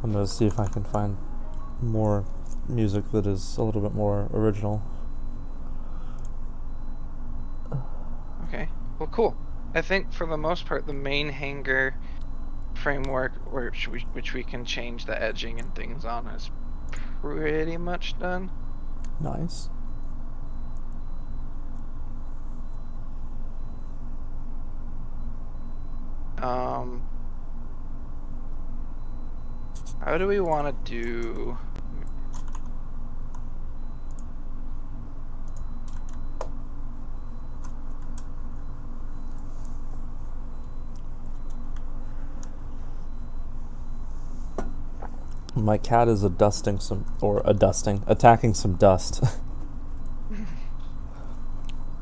I'm gonna see if I can find more music that is a little bit more original. Okay, well, cool. I think for the most part, the main hangar framework, which we can change the edging and things on, is pretty much done. Nice. How do we want to do? My cat is attacking some dust.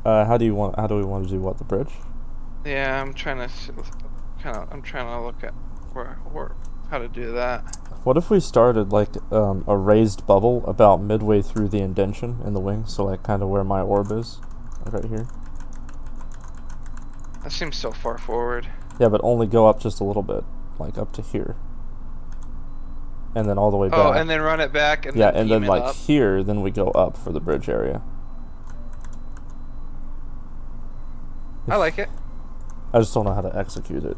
How do we want to do what, the bridge? Yeah, I'm trying to. I'm trying to look at where how to do that. What if we started like a raised bubble about midway through the indention in the wing, so like kind of where my orb is, like right here. That seems so far forward. Yeah, but only go up just a little bit, like up to here, and then all the way back. Oh, and then run it back, and yeah, then and then beam it like up. here, then we go up for the bridge area. I like it. I just don't know how to execute it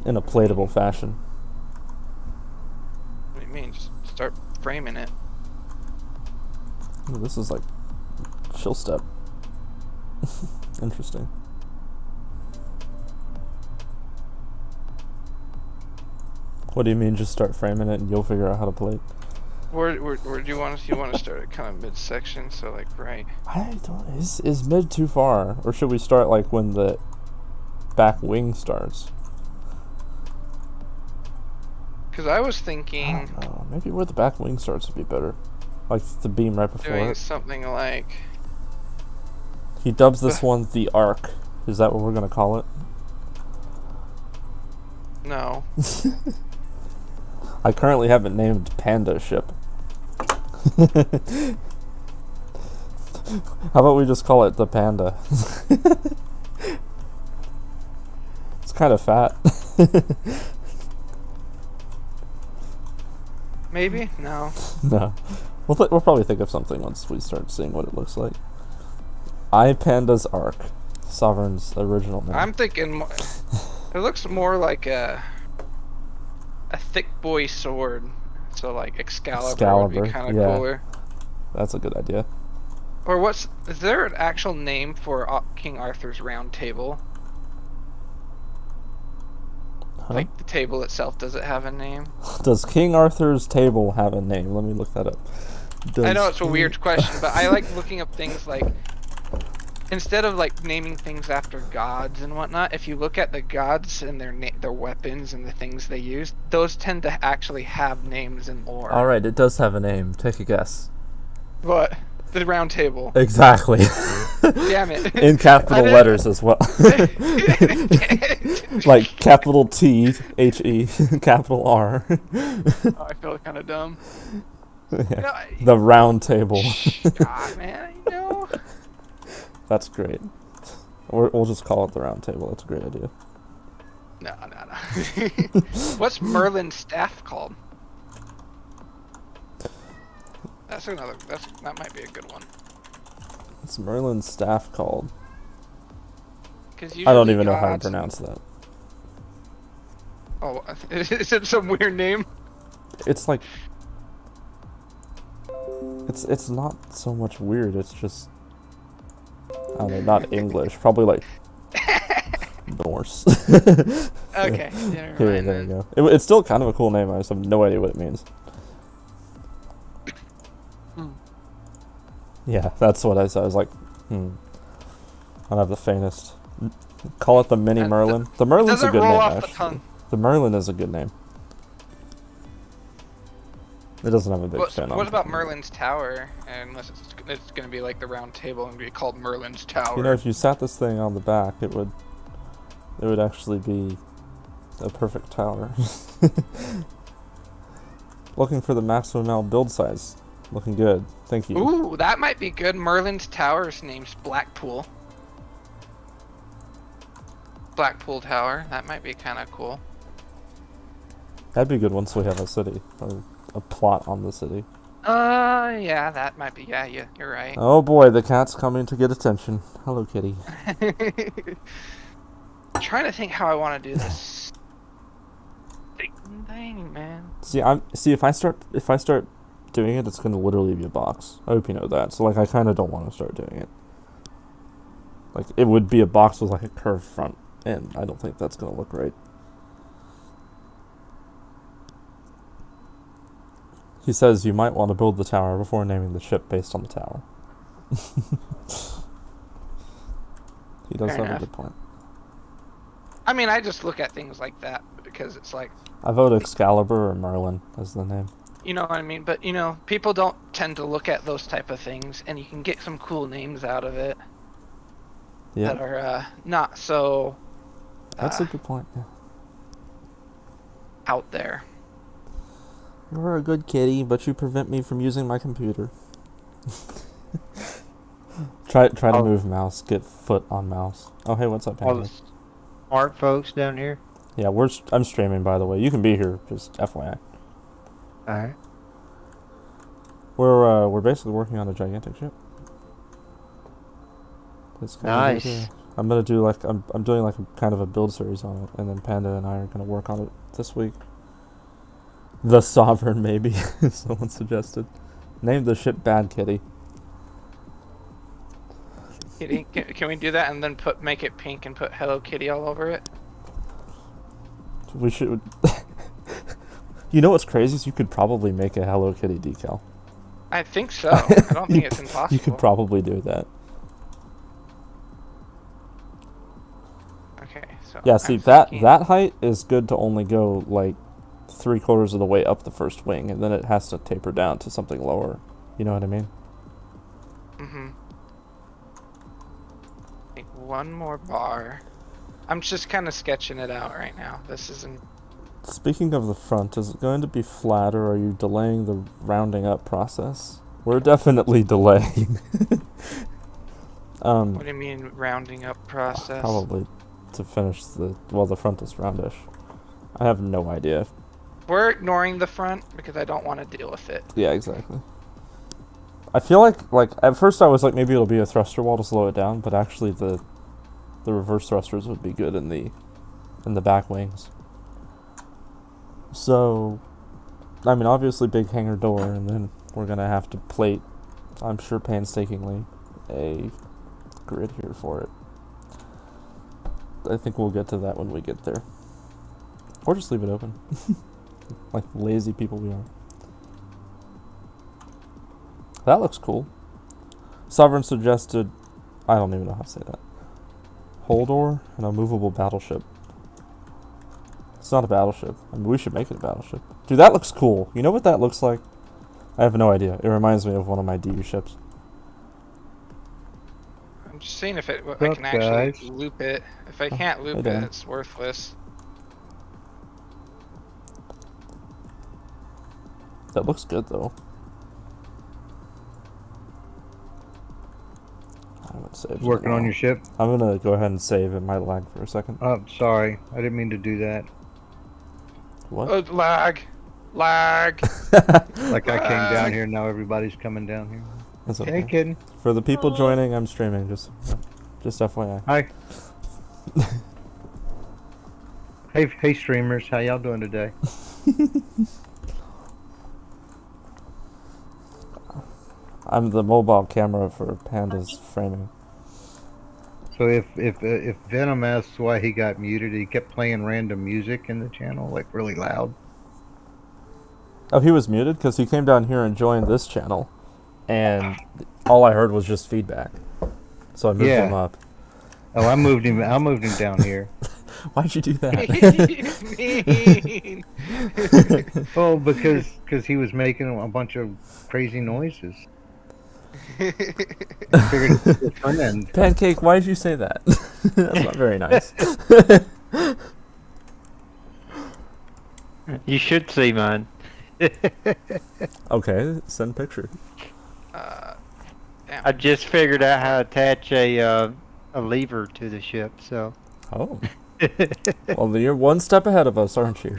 in a platable fashion. What do you mean? Just start framing it. Ooh, this is like chill step. Interesting. What do you mean? Just start framing it, and you'll figure out how to play it? Where do you want to? You want to start at kind of midsection, so like right. I don't. Is mid too far, or should we start like when the back wing starts? Because I was I thinking don't know. Maybe where the back wing starts would be better, like the beam right before doing it. something like. He dubs this one the Arc. Is that what we're gonna call it? No. I currently have it named Panda ship. How about we just call it the Panda? It's kind of fat. Maybe? No. No. We'll probably think of something once we start seeing what it looks like. Panda's Arc. Sovereign's original name. I'm thinking more, it looks more like a thick boy sword. So like Excalibur would be kind of yeah. cooler. That's a good idea. Or is there an actual name for King Arthur's round table? Huh? Like the table itself, does it have a name? Does King Arthur's table have a name? Let me look that up. I know it's a weird question, but I like looking up things like, instead of like naming things after gods and whatnot, if you look at the gods and their weapons and the things they use, those tend to actually have names and lore. Alright, it does have a name. Take a guess. What? The round table. Exactly. Damn it. In capital letters as well. Like capital T, H-E, capital R. Oh, I feel kind of dumb. Yeah. You know, The round table. God, man, you know. That's great. We'll just call it the round table. That's a great idea. No. What's Merlin's staff called? That might be a good one. What's Merlin's staff called? 'Cause I don't usually even know how to gods- pronounce that. Oh, is it some weird name? It's like it's not so much weird. It's just I don't know, not English. Probably like Norse. Okay, never Here, mind there you then. go. It's still kind of a cool name. I just have no idea what it means. Yeah, that's what I said. I was like, I don't have the faintest. Call it the Mini Merlin. The Merlin's a Doesn't good roll name, off the actually. tongue. The Merlin is a good name. It doesn't have a big fin on What it. about Merlin's Tower? Unless it's going to be like the round table and be called Merlin's Tower. You know, if you sat this thing on the back, it would actually be a perfect tower. Looking for the maximum amount build size. Looking good. Thank you. Ooh, that might be good. Merlin's Tower's name's Blackpool. Blackpool Tower. That might be kind of cool. That'd be good once we have a city or a plot on the city. Yeah, that might be. Yeah, you're right. Oh boy, the cat's coming to get attention. Hello, kitty. I'm trying to think how I want to do this thing, man. See, if I start doing it, it's gonna literally be a box. I hope you know that. So like, I kind of don't want to start doing it. Like, it would be a box with like a curved front end. I don't think that's gonna look right. He says you might want to build the tower before naming the ship based on the tower. He does Fair have enough. a good point. I mean, I just look at things like that because it's like, I vote Excalibur or Merlin as the name. you know what I mean? But, you know, people don't tend to look at those type of things, and you can get some cool names out of it. Yeah, that are not so that's a good point. Yeah. out there. You're a good kitty, but you prevent me from using my computer. try to move mouse. Get foot on mouse. Oh hey, what's up, All the Panda? smart folks down here. Yeah, I'm streaming, by the way. You can be here, just FYI. All right. We're basically working on a gigantic ship. It's kind of Nice. I'm gonna do like I'm doing like a kind of a build series on it, and then Panda and I are gonna work on it this week. The Sovereign, maybe someone suggested. Name the ship Bad Kitty. Kitty, can we do that and then make it pink and put Hello Kitty all over it? We should. You know what's crazy is you could probably make a Hello Kitty decal. I think so. I don't think it's impossible. You could probably do that. Okay, so Yeah, see I'm that thinking- that height is good to only go like 3/4 of the way up the first wing, and then it has to taper down to something lower. You know what I mean? Mhm. Make one more bar. I'm just kind of sketching it out right now. This isn't. Speaking of the front, is it going to be flat, or are you delaying the rounding up process? We're definitely delaying. What do you mean rounding up process? Probably to finish the front is roundish. I have no idea. We're ignoring the front because I don't want to deal with it. Yeah, exactly. I feel like at first I was like maybe it'll be a thruster wall to slow it down, but actually the reverse thrusters would be good in the back wings. So, I mean, obviously big hangar door, and then we're gonna have to plate, I'm sure painstakingly, a grid here for it. I think we'll get to that when we get there. Or just leave it open. Like lazy people we are. That looks cool. Sovereign suggested, I don't even know how to say that. Holdor and a movable battleship. It's not a battleship. I mean, we should make it a battleship. Dude, that looks cool. You know what that looks like? I have no idea. It reminds me of one of my DU ships. I'm just seeing if I up, can actually guys? loop it. If I can't loop hey, it, Dan. it's worthless. That looks good, though. I would save. Working on your ship? I'm gonna go ahead and save. It might lag for a second. Oh, sorry. I didn't mean to do that. What? Oh, lag. Lag. Like I came down here, now everybody's coming down here. That's Hey, okay. kidding. For the people joining, I'm streaming. Just FYI. Hi. Hey, streamers. How y'all doing today? I'm the mobile camera for Panda's framing. So if Venom asks why he got muted, he kept playing random music in the channel, like really loud. Oh, he was muted because he came down here and joined this channel, and all I heard was just feedback. So I moved him up. Oh, I moved him down here. Why'd you do that? Mean. Oh, because he was making a bunch of crazy noises. I figured it was a friend. Pancake, why'd you say that? That's not very nice. You should see mine. Okay, send picture. Damn. I just figured out how to attach a lever to the ship, so. Oh. Well, you're one step ahead of us, aren't you?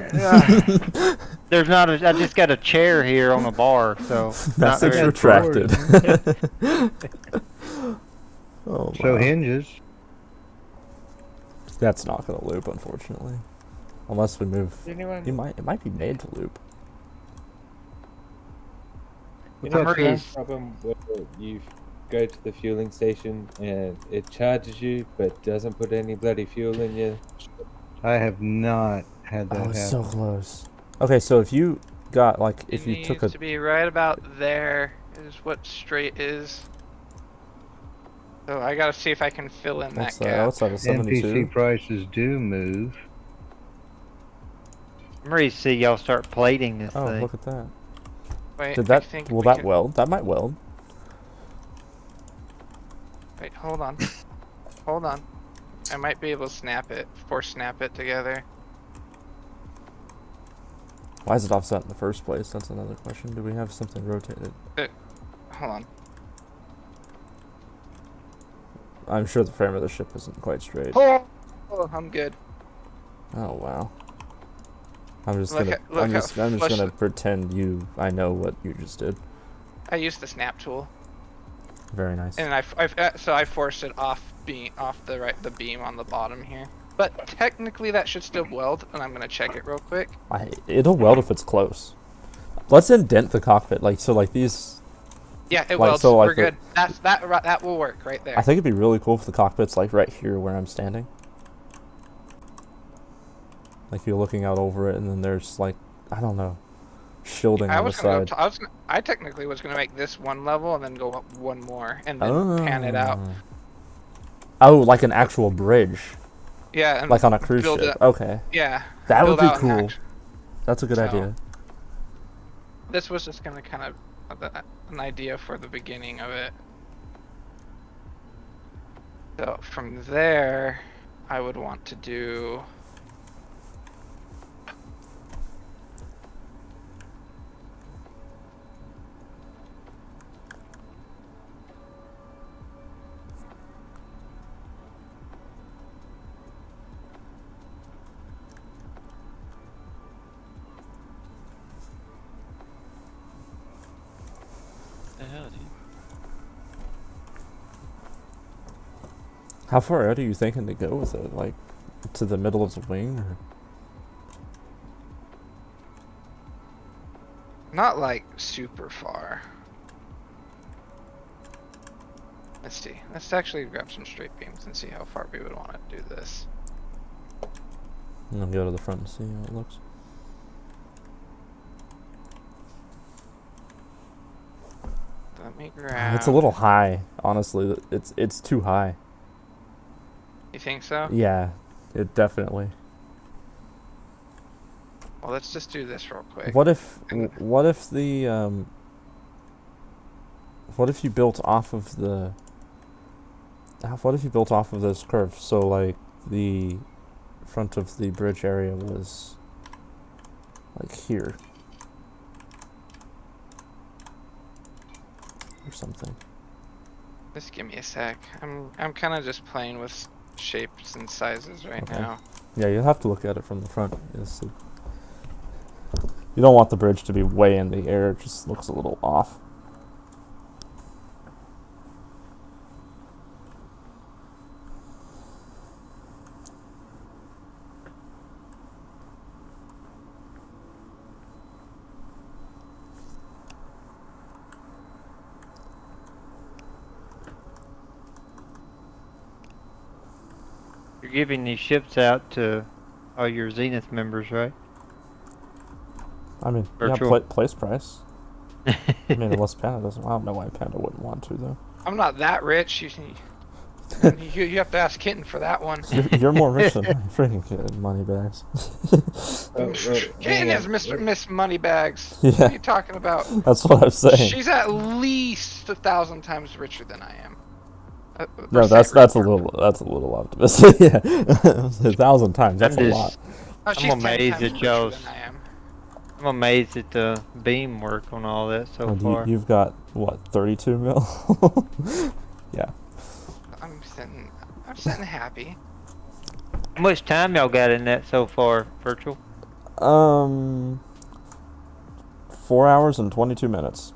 There's not a. I just got a chair here on a bar, so. That's not very- retracted. Oh, So wow. hinges. That's not gonna loop, unfortunately. Unless we move. Anyone? It might be made to loop. You know, Summary it's is- no problem where you go to the fueling station and it charges you but doesn't put any bloody fuel in you. I have not had that Oh, happen. it's so close. Okay, so if you got like if It you took a needs to be right about there is what straight is. So I gotta see if I can fill in what's that that? gap. What's that? A 72? NPC prices do move. I'm ready to see y'all start plating this Oh, thing. look at that. Wait, Did I that? think Will we that can- weld? That might weld. Wait, hold on. Hold on. I might be able to force snap it together. Why is it offset in the first place? That's another question. Do we have something rotated? Hold on. I'm sure the frame of the ship isn't quite straight. Oh, I'm good. Oh wow. I'm just Look gonna at- look I'm how just gonna flush- pretend I know what you just did. I used the snap tool, Very nice. and I forced it off the beam on the bottom here. But technically that should still weld, and I'm gonna check it real quick. It'll weld if it's close. Let's indent the cockpit, like these. Yeah, it Like, welds. so, like, We're good. That will work right there. I think it'd be really cool if the cockpit's like right here where I'm standing. Like you're looking out over it, and then there's like, I don't know, shielding on the side. I technically was gonna make this one level and then go up one more and then pan it out. Oh, like an actual bridge, Yeah, and like on a cruise build ship. it- Okay, yeah. that would build be out an cool. act- That's a good So- idea. This was just gonna kind of an idea for the beginning of it. So from there, I would want to do. The hell, dude? How far out are you thinking to go with it? Like to the middle of the wing? Or? Not like super far. Let's see. Let's actually grab some straight beams and see how far we would want to do this. And then go to the front and see how it looks. Let me grab. It's a little high, honestly. It's too high. You think so? Yeah, it definitely. Well, let's just do this real quick. What if And- what if the what if you built off of the what if you built off of this curve, so like the front of the bridge area was like here or something? Just give me a sec. I'm kind of just playing with shapes and sizes right Okay. now. Yeah, you'll have to look at it from the front. You don't want the bridge to be way in the air. It just looks a little off. You're giving these ships out to all your Zenith members, right? I mean, yeah, Virtual. place price. I mean, unless Panda doesn't. I don't know why Panda wouldn't want to, though. I'm not that rich. You have to ask Kitten for that one. You're more rich than me. Freaking kid, money bags. Kitten is Miss Moneybags. Yeah. What are you talking about? That's what I'm saying. She's at least 1,000 times richer than I am. No, that's a little optimistic. Yeah, 1,000 times. That's I'm a just- lot. Oh, she's 10 amazed times at richer y'all's- than I am. I'm amazed at the beam work on all that so And far. you've got what, 32 mil? Yeah. I'm sitting happy. How much time y'all got in that so far, Virtual? 4 hours and 22 minutes.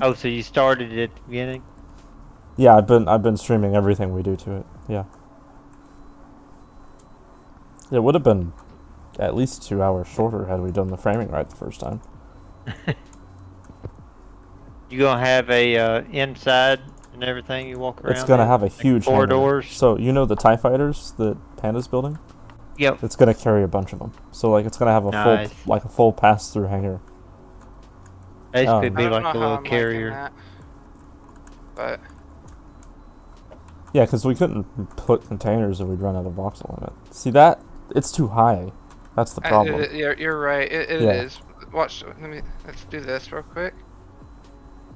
Oh, so you started at the beginning? Yeah, I've been streaming everything we do to it. Yeah. It would have been at least 2 hours shorter had we done the framing right the first time. You gonna have a inside and everything you walk around? It's gonna in? have a Like huge hangar. corridors. So you know the TIE fighters that Panda's building? Yep. It's gonna carry a bunch of them. So like it's gonna have a Nice. full pass-through hangar. Basically, Um, be I don't like know a how little I'm liking carrier. that, but Yeah, because we couldn't put containers if we'd run out of voxel in it. See that? It's too high. That's the problem. you're right. It Yeah. is. Watch. Let's do this real quick.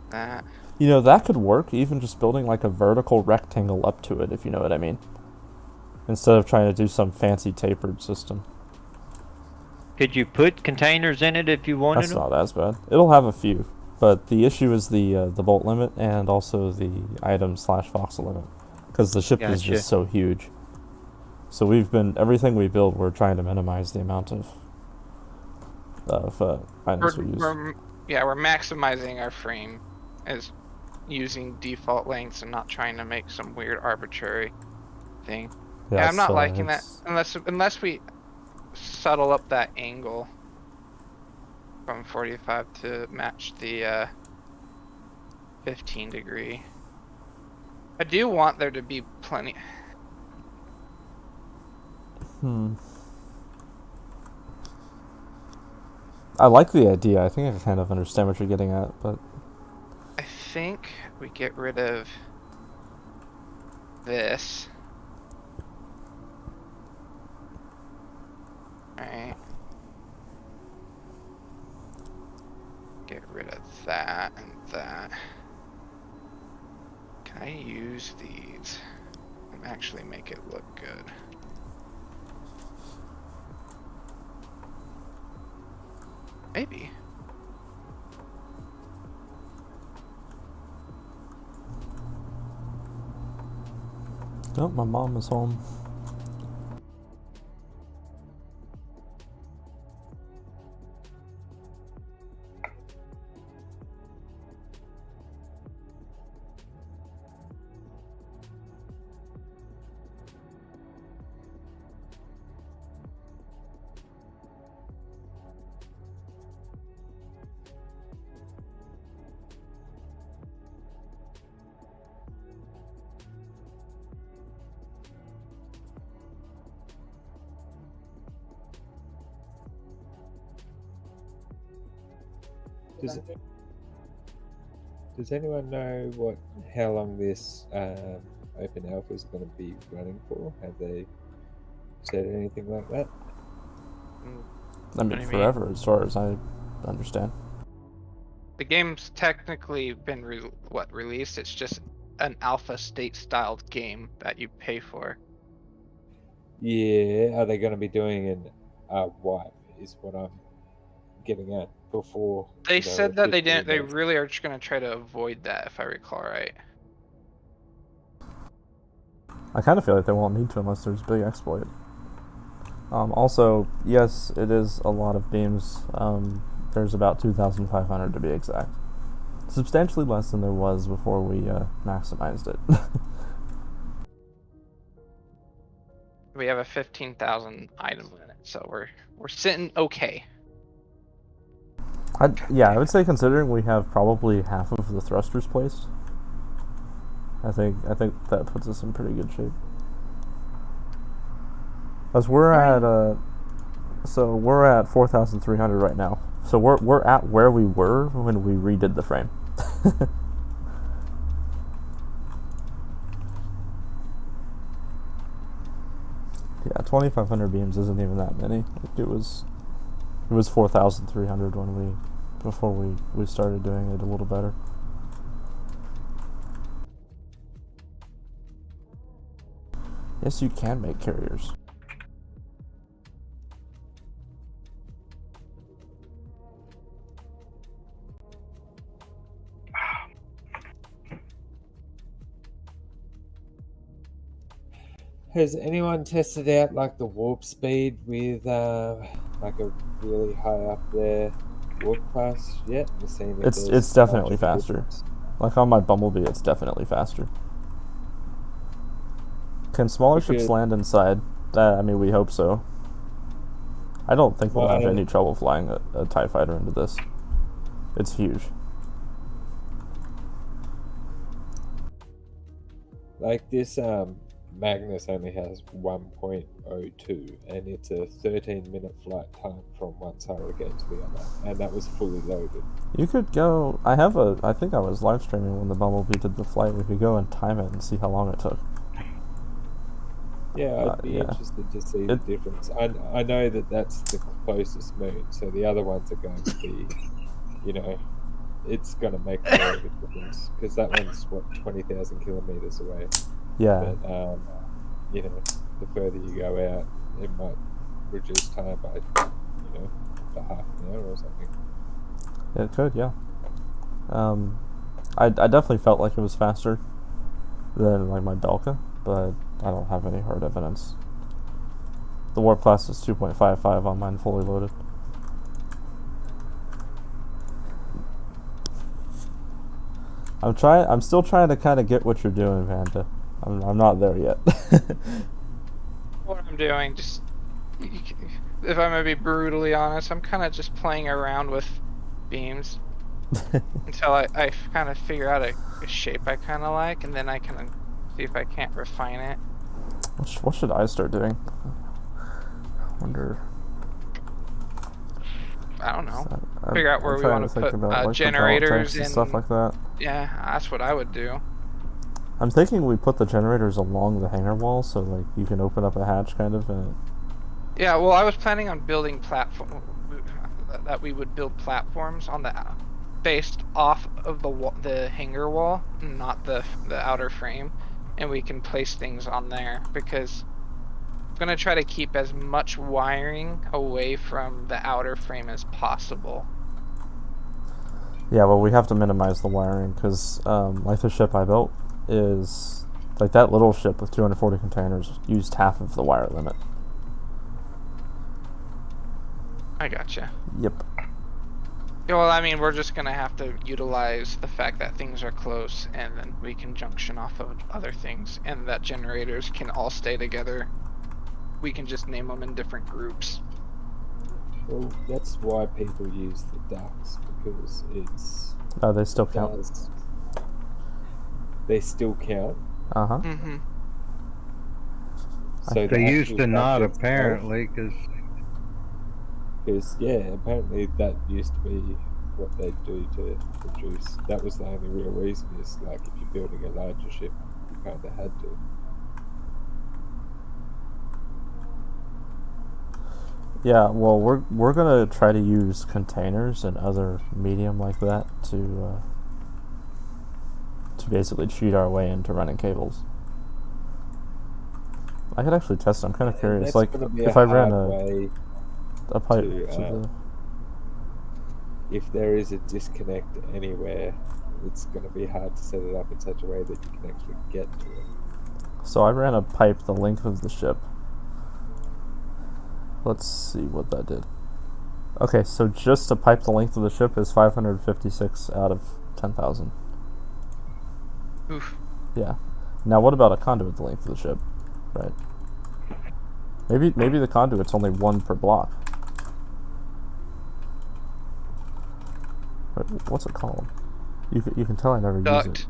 That. You know, that could work, even just building like a vertical rectangle up to it, if you know what I mean. Instead of trying to do some fancy tapered system. Could you put containers in it if you wanted That's them? not as bad. It'll have a few, but the issue is the bolt limit and also the item/voxel limit, because the ship is Gotcha. just so huge. So everything we build, we're trying to minimize the amount of items we use. We're maximizing our frame as using default lengths and not trying to make some weird arbitrary thing. Yeah, I'm not liking that unless we settle up that angle from 45 to match the 15 degree. I do want there to be plenty. I like the idea. I think I kind of understand what you're getting at, but I think we get rid of this. Alright. Get rid of that and that. Can I use these and actually make it look good? Maybe. oh, my mom is home. Does anyone know how long this open alpha is going to be running for? Have they said anything like that? I mean, forever, as far as I understand. The game's technically been released. It's just an alpha state styled game that you pay for. Yeah, are they going to be doing an wipe? Is what I'm getting at before. They said that they didn't. They announced. really are just going to try to avoid that, if I recall right. I kind of feel like they won't need to unless there's a big exploit. Also, yes, it is a lot of beams. There's about 2,500 to be exact. Substantially less than there was before we maximized it. We have a 15,000 item limit, so we're sitting okay. I would say considering we have probably half of the thrusters placed, I think that puts us in pretty good shape. As we're at we're at 4,300 right now. So we're at where we were when we redid the frame. Yeah, 2,500 beams isn't even that many. It was 4,300 before we started doing it a little better. Yes, you can make carriers. Has anyone tested out like the warp speed with like a really high up there warp class yet? It's definitely faster. Like on my Bumblebee, it's definitely faster. Can smaller ships land inside? I mean, we hope so. I don't think we'll have any trouble flying a TIE fighter into this. It's huge. Like this Magnus only has 1.02 and it's a 13-minute flight time from one side of the gate to the other, and that was fully loaded. You could go. I think I was live streaming when the Bumblebee did the flight. We could go and time it and see how long it took. Yeah, I'd be interested to see the difference. I know that that's the closest moon, so the other ones are going to be, it's gonna make more of a difference because that one's what 20,000 kilometers away. Yeah. But you know, the further you go out, it might reduce time by by half an hour or something. It could, yeah. I definitely felt like it was faster than like my Belka, but I don't have any hard evidence. The warp class is 2.55 on mine fully loaded. I'm still trying to kind of get what you're doing, Vanda. I'm not there yet. What I'm doing, just if I'm gonna be brutally honest, I'm kind of just playing around with beams until I kind of figure out a shape I kind of like, and then I can see if I can't refine it. What should I start doing? I wonder. I don't know. I'm Figure out where we trying want to think put about, like, the belt generators tanks and and stuff like that. Yeah, that's what I would do. I'm thinking we put the generators along the hangar wall, so like you can open up a hatch, kind of. And Yeah, well, I was planning on building that we would build platforms on the based off of the hangar wall, not the outer frame, and we can place things on there because I'm gonna try to keep as much wiring away from the outer frame as possible. yeah, well, we have to minimize the wiring because like the ship I built is like that little ship with 240 containers used half of the wire limit. I gotcha. Yep. Yeah, well, I mean, we're just gonna have to utilize the fact that things are close, and then we can junction off of other things, and that generators can all stay together. We can just name them in different groups. Well, that's why people use the ducks because it's They still count. They still count. Uh huh. Mm-hmm. So They used actual to not, duct itself- apparently, because Because apparently that used to be what they do to produce. That was the only real reason. Is like if you're building a larger ship, you kind of had to. Yeah, well, we're gonna try to use containers and other medium like that to basically cheat our way into running cables. I could actually test. I'm kind of curious. That's Like, gonna be if I ran hard way a pipe to, to the if there is a disconnect anywhere, it's going to be hard to set it up in such a way that you can actually get to it. So I ran a pipe the length of the ship. Let's see what that did. Okay, so just to pipe the length of the ship is 556 out of 10,000. Oof. Yeah. Now what about a conduit the length of the ship? Right. Maybe the conduit's only one per block. What's it called? You can tell I never use it. Duct.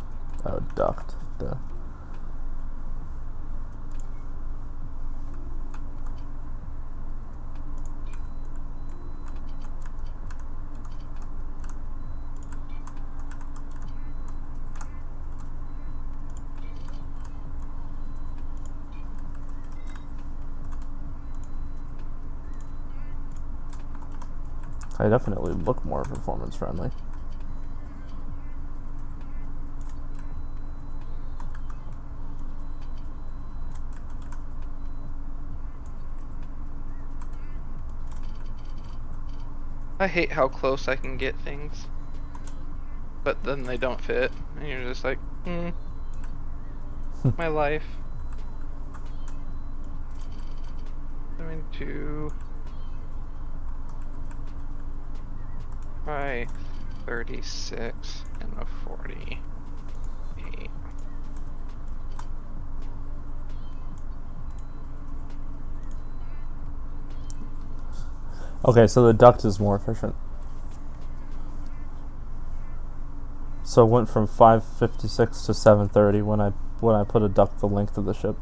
Oh, duct. Duh. I definitely look more performance friendly. I hate how close I can get things, but then they don't fit, and you're just like, my life. 72 by 36 and a 48. Okay, so the duct is more efficient. So it went from 556 to 730 when I put a duct the length of the ship.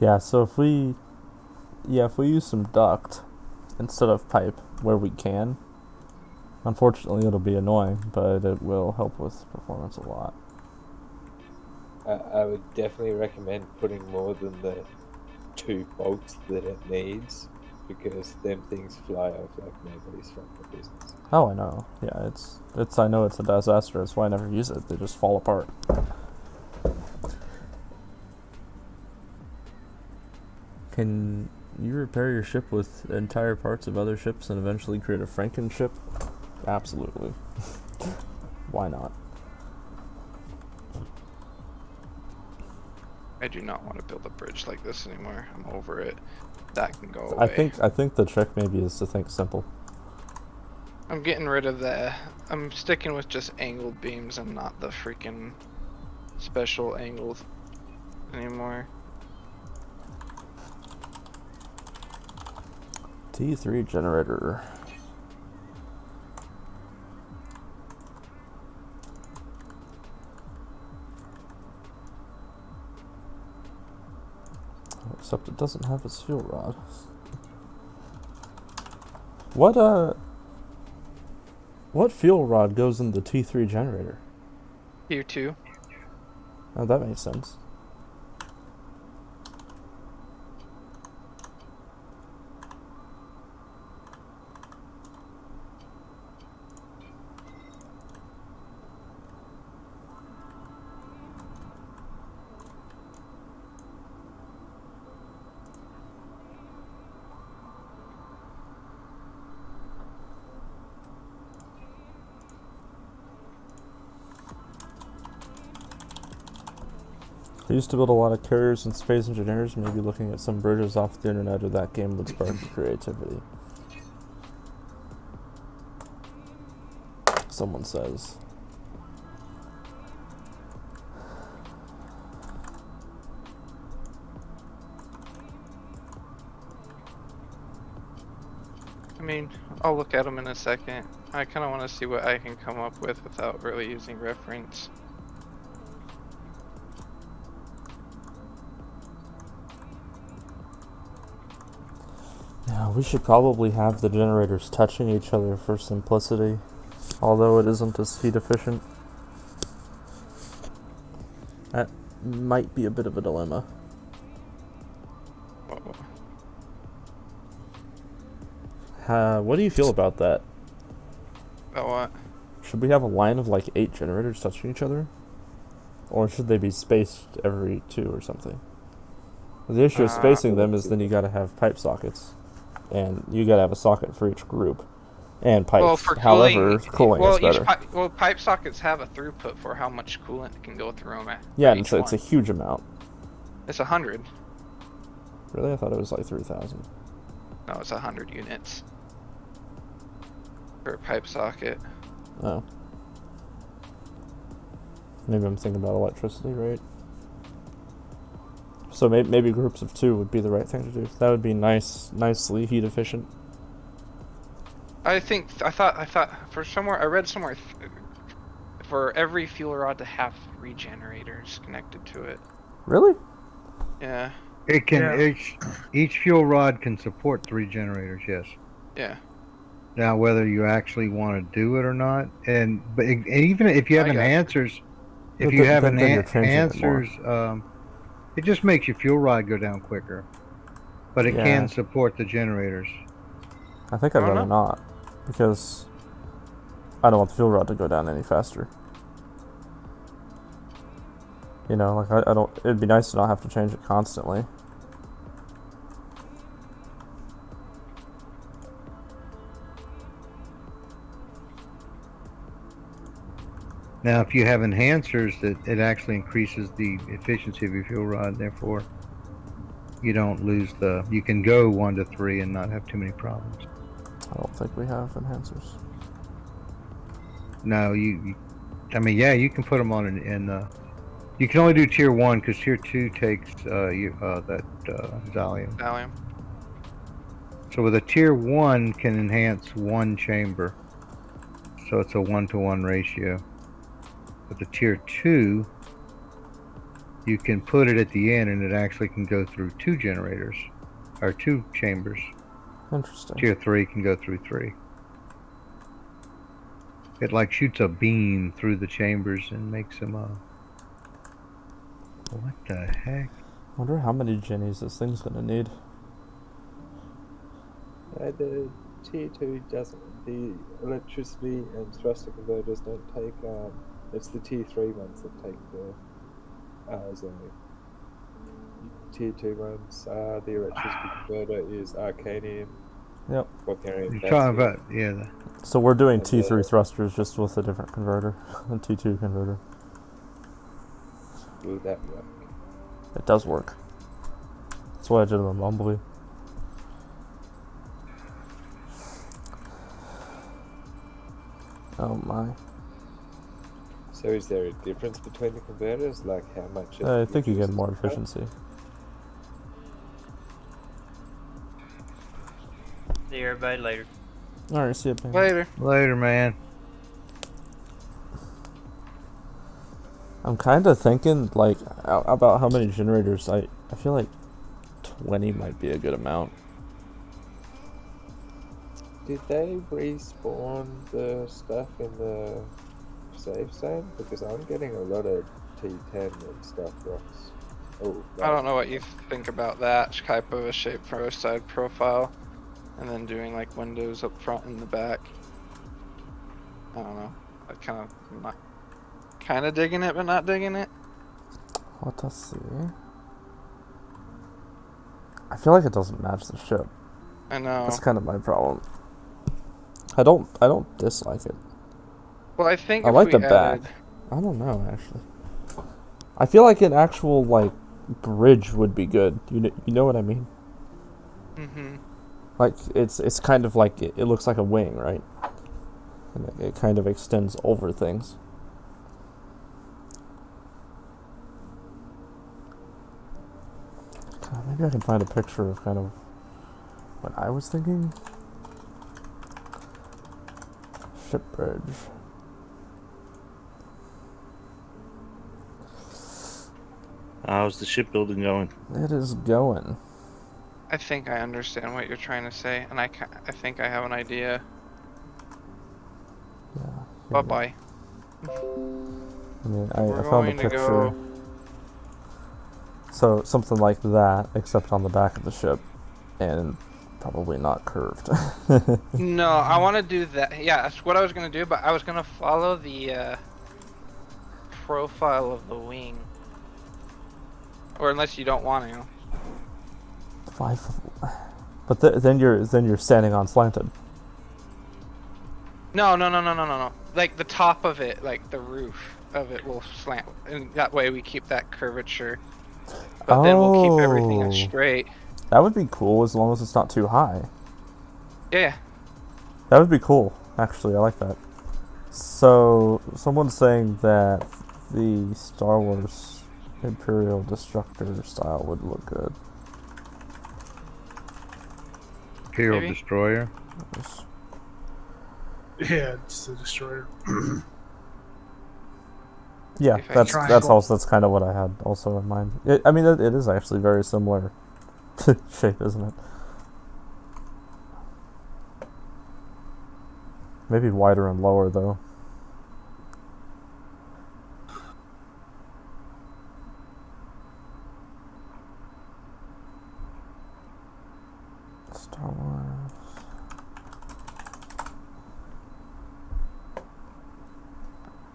Yeah, so if we use some duct instead of pipe where we can, unfortunately it'll be annoying, but it will help with performance a lot. I would definitely recommend putting more than the 2 bolts that it needs, because them things fly off like nobody's fucking business. Oh, I know. Yeah, it's. I know it's a disaster. That's why I never use it. They just fall apart. Can you repair your ship with entire parts of other ships and eventually create a Franken ship? Absolutely. Why not? I do not want to build a bridge like this anymore. I'm over it. That can go away. I think the trick maybe is to think simple. I'm getting rid of the. I'm sticking with just angled beams and not the freaking special angled anymore. T3 generator. Except it doesn't have its fuel rod. What fuel rod goes in the T3 generator? Tier 2. Oh, that makes sense. I used to build a lot of carriers and space engineers. Maybe looking at some bridges off the internet or that game would spark creativity. Someone says. I mean, I'll look at them in a second. I kind of want to see what I can come up with without really using reference. Yeah, we should probably have the generators touching each other for simplicity, although it isn't as heat efficient. That might be a bit of a dilemma. What do you feel about that? About what? Should we have a line of like 8 generators touching each other? Or should they be spaced every 2 or something? The issue of spacing them is then you gotta have pipe sockets. And you gotta have a socket for each group. And pipes. Well, for However, cooling is better. Pipe sockets have a throughput for how much coolant can go through them. Yeah, and it's a huge amount. It's 100. Really? I thought it was like 3,000. No, it's 100 units per pipe socket. Oh. Maybe I'm thinking about electricity, right? So maybe groups of 2 would be the right thing to do. That would be nicely heat efficient. I thought I read somewhere for every fuel rod to have 3 generators connected to it. Really? Yeah. It can each fuel rod can support 3 generators. Yes. Yeah. Now, whether you actually want to do it or not, but even if you have enhancers, if you have enhancers, it just makes your fuel rod go down quicker. But it can support the generators. I think I'd rather not, because I don't want the fuel rod to go down any faster. You know, like I don't. It'd be nice to not have to change it constantly. Now, if you have enhancers, it actually increases the efficiency of your fuel rod. Therefore, you don't lose you can go 1 to 3 and not have too many problems. I don't think we have enhancers. No, I mean, yeah, you can put them on you can only do tier 1 because tier 2 takes that Zalium. Zalium. So with a tier 1 can enhance 1 chamber. So it's a 1-to-1 ratio. With the tier 2, you can put it at the end and it actually can go through 2 generators, or 2 chambers. Interesting. Tier 3 can go through 3. It like shoots a beam through the chambers and makes them What the heck? Wonder how many jennies this thing's gonna need. The tier 2 doesn't. The electricity and thruster converters don't take. It's the tier 3 ones that take the zoning. Tier 2 ones, the electricity converter is Arcanium. Yep. You're talking about, yeah. So we're doing And T3 thrusters just with a different converter, a T2 converter. Will that work? It does work. That's what I did in the Bumblebee. Oh my. So is there a difference between the converters? Like how much? I think you get uses more per? efficiency. See everybody later. Alright, see you, Pam. Later. Later, man. I'm kind of thinking, like, about how many generators. I feel like 20 might be a good amount. Did they respawn the stuff in the safe zone? Because I'm getting a lot of T10 and stuff rocks. Oh, I don't know what you think about that type of a shape for a side profile, and then doing like windows up front and the back. I don't know. I kind of digging it, but not digging it. Let us see. I feel like it doesn't match the ship. I know. That's kind of my problem. I don't dislike it. Well, I think I if like we the back. added- I don't know, actually. I feel like an actual, like, bridge would be good. You know what I mean? Mhm. Like, it's kind of like, it looks like a wing, right? And it kind of extends over things. God, maybe I can find a picture of kind of what I was thinking. Ship bridge. How's the shipbuilding going? It is going. I think I understand what you're trying to say, and I think I have an idea. Yeah. Bye bye. I mean, I We're found a going to picture. go. So something like that, except on the back of the ship, and probably not curved. No, I want to do that. Yeah, that's what I was gonna do, but I was gonna follow the profile of the wing, or unless you don't want to. But then you're standing on slanted. No. Like the top of it, like the roof of it will slant, and that way we keep that curvature. But then we'll keep everything Oh. straight. That would be cool as long as it's not too high. Yeah. That would be cool. Actually, I like that. So someone's saying that the Star Wars Imperial Destructor style would look good. Imperial Maybe. Destroyer. Yeah, it's the destroyer. Yeah, If I that's triangle. also that's kind of what I had also in mind. I mean, it is actually very similar shape, isn't it? Maybe wider and lower though. Star Wars.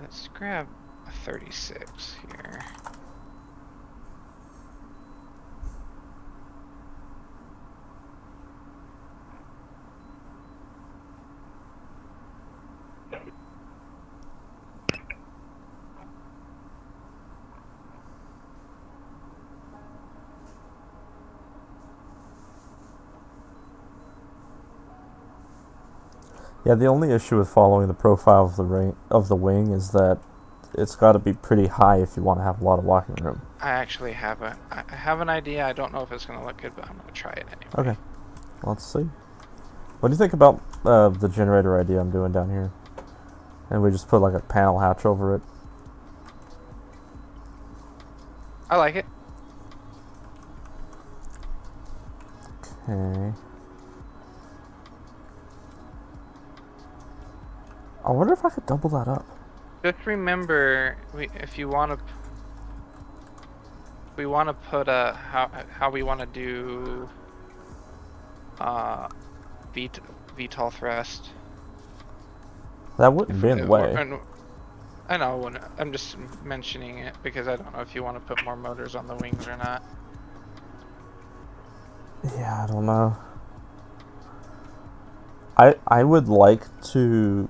Let's grab a 36 here. Yeah, the only issue with following the profile of the wing is that it's got to be pretty high if you want to have a lot of walking room. I actually have I have an idea. I don't know if it's gonna look good, but I'm gonna try it anyway. Okay, let's see. What do you think about the generator idea I'm doing down here? And we just put like a panel hatch over it. I like it. Okay. I wonder if I could double that up. Just remember, if you want to, we want to put a how we want to do VTOL thrust. That wouldn't be in the way. I know, I'm just mentioning it because I don't know if you want to put more motors on the wings or not. Yeah, I don't know. I would like to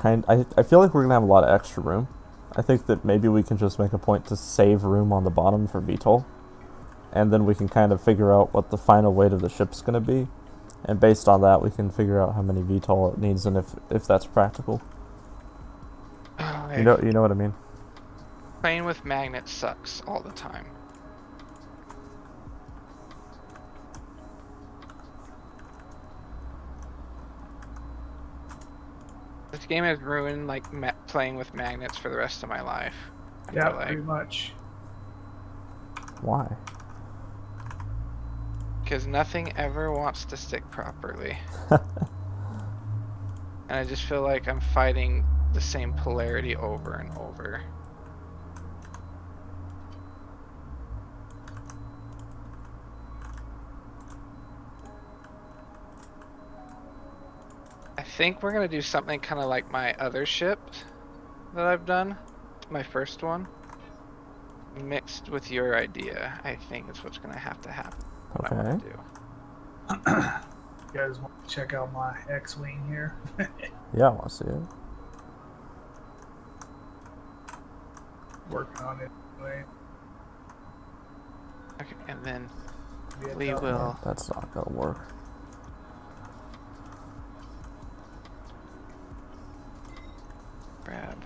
I feel like we're gonna have a lot of extra room. I think that maybe we can just make a point to save room on the bottom for VTOL, and then we can kind of figure out what the final weight of the ship's gonna be, and based on that we can figure out how many VTOL it needs and if that's practical. Okay. You know what I mean? Playing with magnets sucks all the time. This game has ruined like playing with magnets for the rest of my life. I Yeah, feel like. pretty much. Why? Because nothing ever wants to stick properly. And I just feel like I'm fighting the same polarity over and over. I think we're gonna do something kind of like my other ship that I've done, my first one, mixed with your idea. I think is what's gonna have to happen. What I want to do. You guys want to check out my X-wing here? Yeah, I want to see it. Working on it anyway. Okay, and then Be a we tough will. one. That's not gonna work. Grab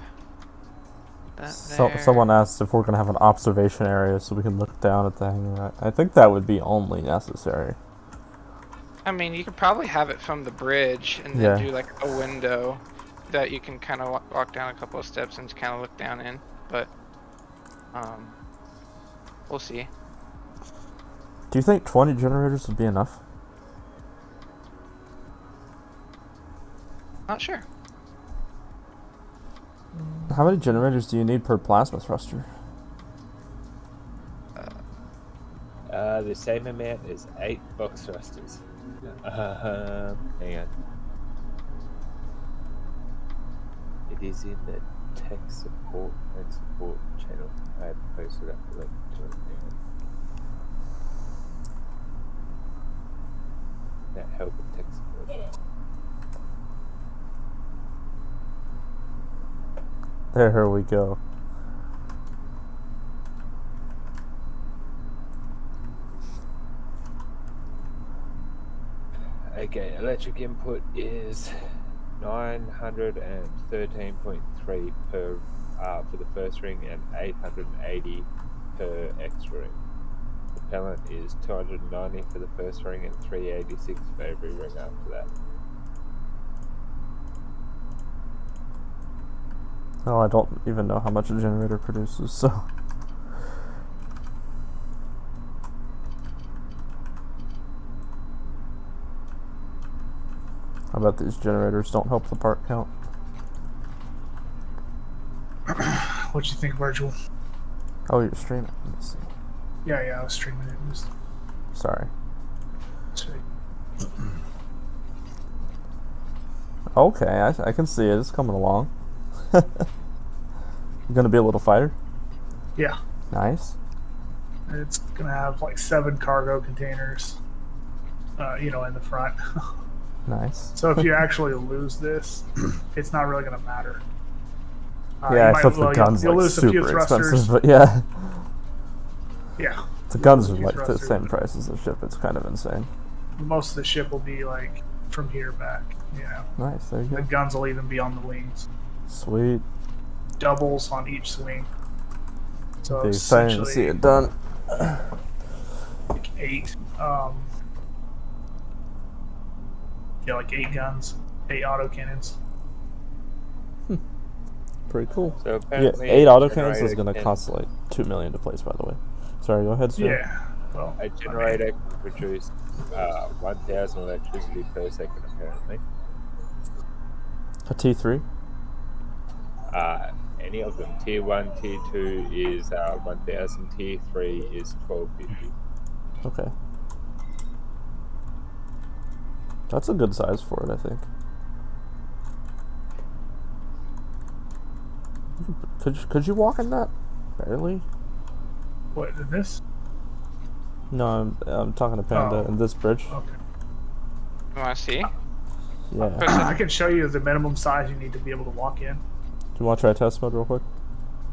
that So, there. someone asked if we're gonna have an observation area so we can look down at the hangar. I think that would be only necessary. I mean, you could probably have it from the bridge and then Yeah. do like a window that you can kind of walk down a couple of steps and kind of look down in. But we'll see. Do you think 20 generators would be enough? Not sure. How many generators do you need per plasma thruster? The same amount as 8 box thrusters. Hang on. It is in the tech support and support channel. I have posted up the link to it now. That help with tech support. There we go. Okay, electric input is 913.3 per for the first ring and 880 per extra ring. Propellant is 290 for the first ring and 386 for every ring after that. Oh, I don't even know how much a generator produces, so. I bet these generators don't help the part count. What you think, Virgil? Oh, you're streaming. Let me see. Yeah, I was streaming it. Just Sorry. sweet. Okay, I can see it. It's coming along. You gonna be a little fighter? Yeah, Nice. it's gonna have like 7 cargo containers. In the front. Nice. So if you actually lose this, it's not really gonna matter. Yeah, you might- except the well, gun's you'll like lose a few super thrusters. expensive, but yeah. Yeah, The guns a are few like the thrusters. same price as the ship. It's kind of insane. most of the ship will be like from here back. Nice, there you The go. guns will even be on the wings. Sweet. Doubles on each swing. So Be exciting to see essentially it done. like 8. Like 8 guns, 8 autocannons. Pretty cool. So Yeah, apparently 8 a autocannons is generator gonna can- cost like 2 million to place, by the way. Sorry, go ahead, Stu. Yeah. Well, A generator can produce 1,000 electricity per second, apparently. A T3? any of them. Tier 1, Tier 2 is 1000, Tier 3 is 1250. Okay. That's a good size for it, I think. Could you walk in that? Barely. What, in this? No, I'm talking to Panda Oh. in this bridge. Okay. You want to see? Yeah. I can show you the minimum size you need to be able to walk in. Do you want to try test mode real quick?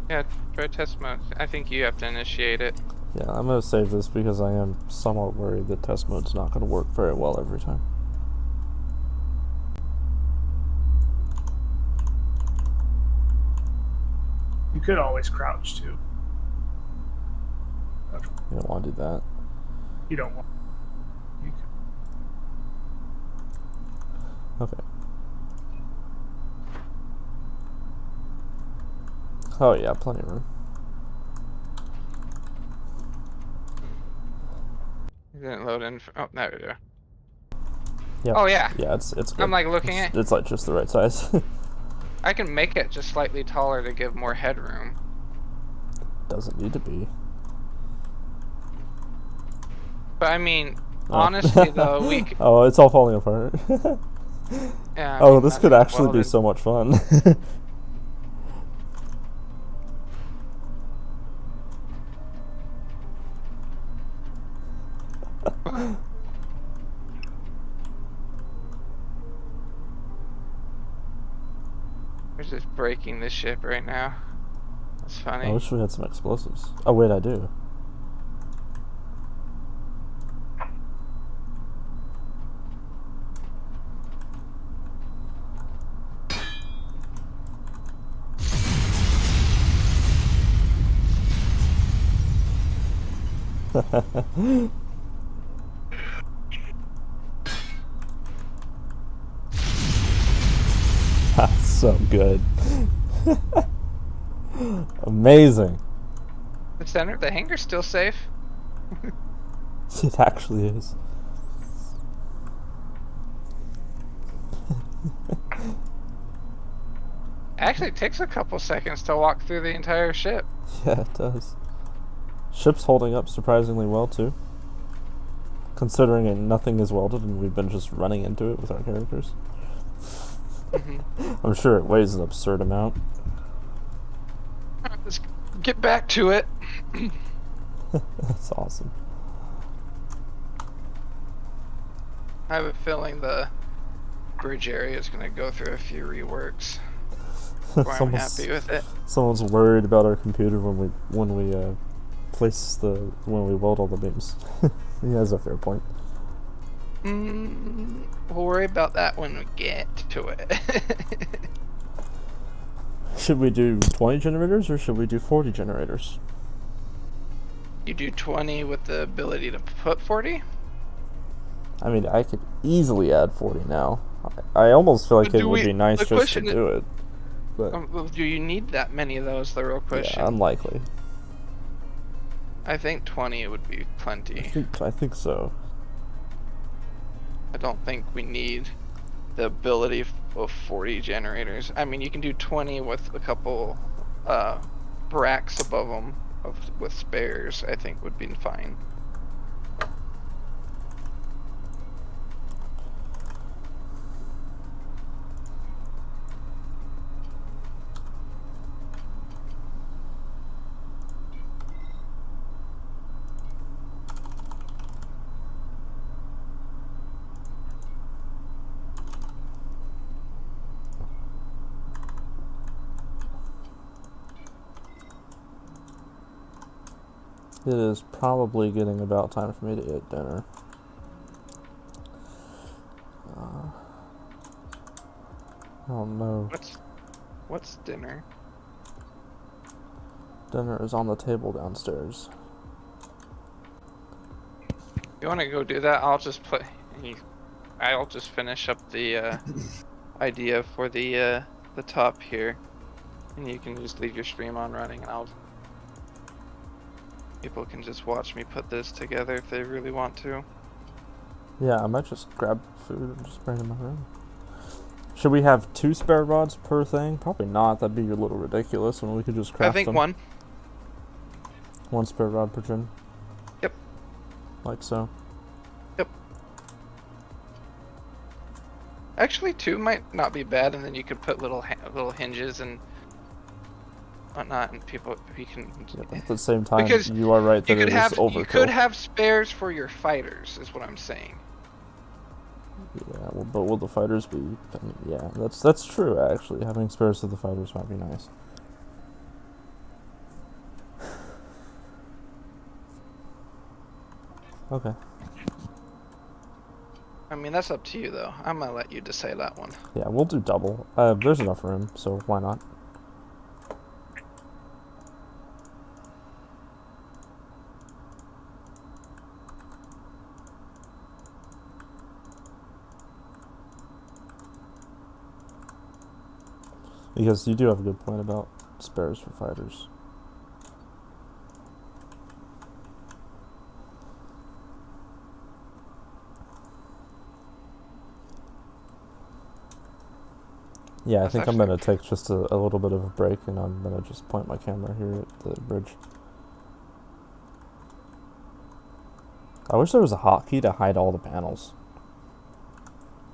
Yeah, try test mode. I think you have to initiate it. Yeah, I'm gonna save this because I am somewhat worried that test mode's not gonna work very well every time. You could always crouch too. You don't want to do that. You don't want. You can. Okay. Oh yeah, plenty of room. It didn't load in. Oh, there we go. Yep. Oh yeah. Yeah, it's good. I'm like looking at. It's like just the right size. I can make it just slightly taller to give more headroom. Doesn't need to be. But I mean, Oh. honestly though, we. Oh, it's all falling apart. Yeah. I Oh, mean, this I could mean, actually be welded. so much fun. We're just breaking the ship right now. That's funny. I wish we had some explosives. Oh wait, I do. That's so good. Amazing. The center, the hangar's still safe. It actually is. Actually, it takes a couple seconds to walk through the entire ship. Yeah, it does. Ship's holding up surprisingly well too. Considering nothing is welded and we've been just running into it with our characters. I'm sure it weighs an absurd amount. Let's get back to it. That's awesome. I have a feeling the bridge area is going to go through a few reworks. Before I'm happy with it. Someone's worried about our computer when we when we weld all the beams. He has a fair point. We'll worry about that when we get to it. Should we do 20 generators or should we do 40 generators? You do 20 with the ability to put 40? I mean, I could easily add 40 now. I almost feel like But it would be nice the just to question do it. But Well, do you need that many of those? The real question. yeah, unlikely. I think 20 would be plenty. I think so. I don't think we need the ability of 40 generators. I mean, you can do 20 with a couple racks above them with spares. I think would be fine. It is probably getting about time for me to eat dinner. Oh no. What's dinner? Dinner is on the table downstairs. You want to go do that? I'll just play. I'll just finish up the idea for the top here, and you can just leave your stream on running, and people can just watch me put this together if they really want to. Yeah, I might just grab food and just bring it in my room. Should we have 2 spare rods per thing? Probably not. That'd be a little ridiculous. When we could just craft I think them. one. 1 spare rod per gen. Yep. Like so. Yep. Actually, 2 might not be bad, and then you could put little hinges and whatnot, and you can. Yeah, at the same time, Because you are right that you could it is have overkill. you could have spares for your fighters, is what I'm saying. Yeah, well, but will the fighters be? I mean, yeah, that's true. Actually, having spares for the fighters might be nice. Okay. I mean, that's up to you, though. I'm gonna let you decide that one. Yeah, we'll do double. There's enough room, so why not? Because you do have a good point about spares for fighters. Yeah, I That's think I'm actually going to take just a little bit of a break, and I'm going to just point my camera here at the bridge. I wish there was a hotkey to hide all the panels.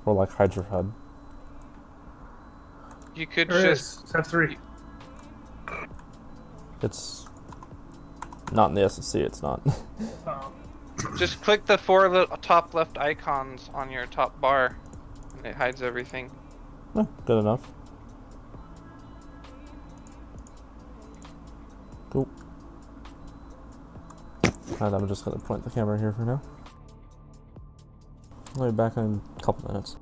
Or like hide your HUD. You could There it just is. It's F3. It's not in the SSC, it's not. just click the 4 top left icons on your top bar, and it hides everything. Good enough. Cool. Alright, I'm just going to point the camera here for now. I'll be back in a couple minutes.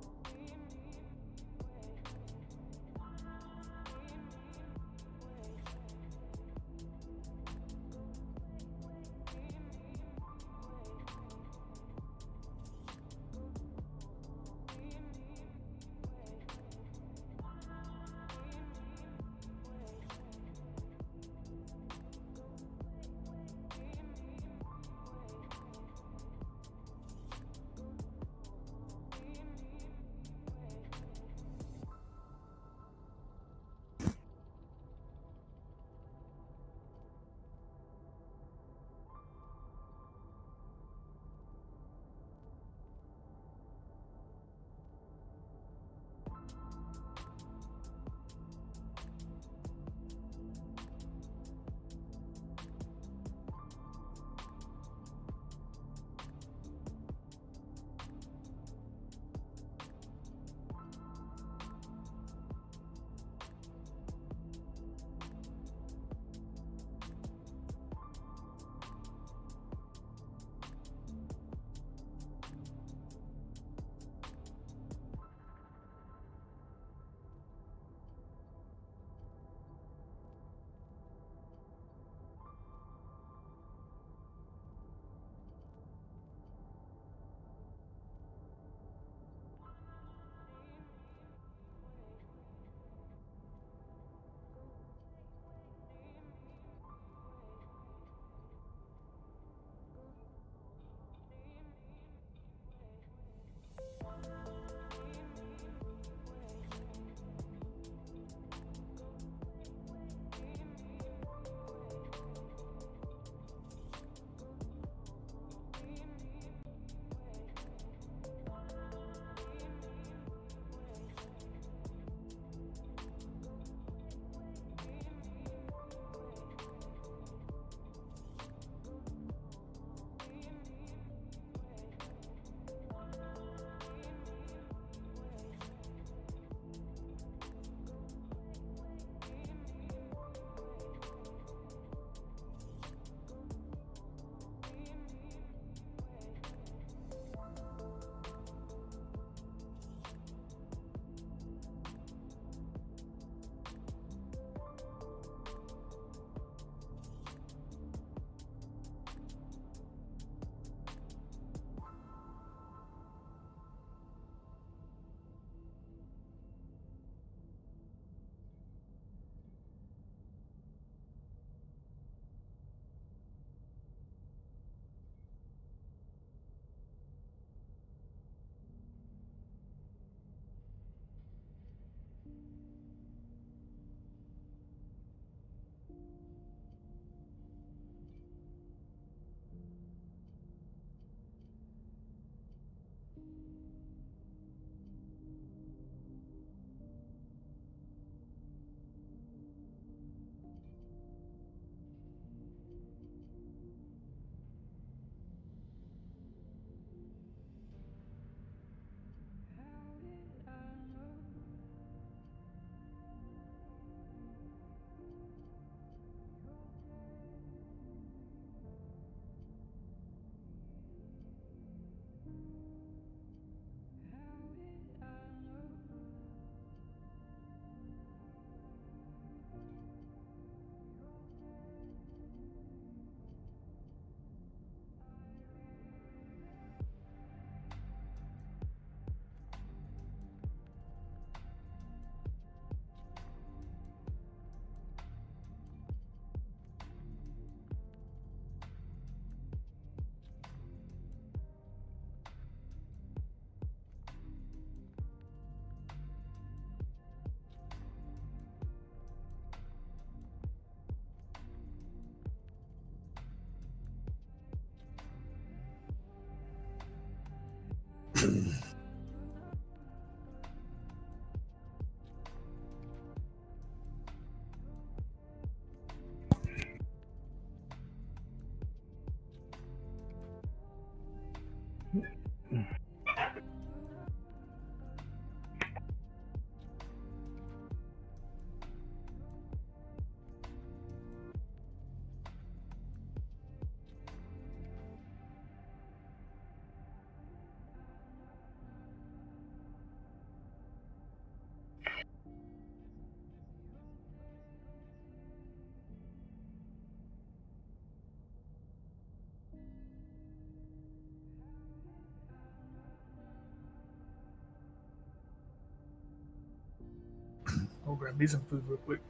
I'll grab me some food real quick.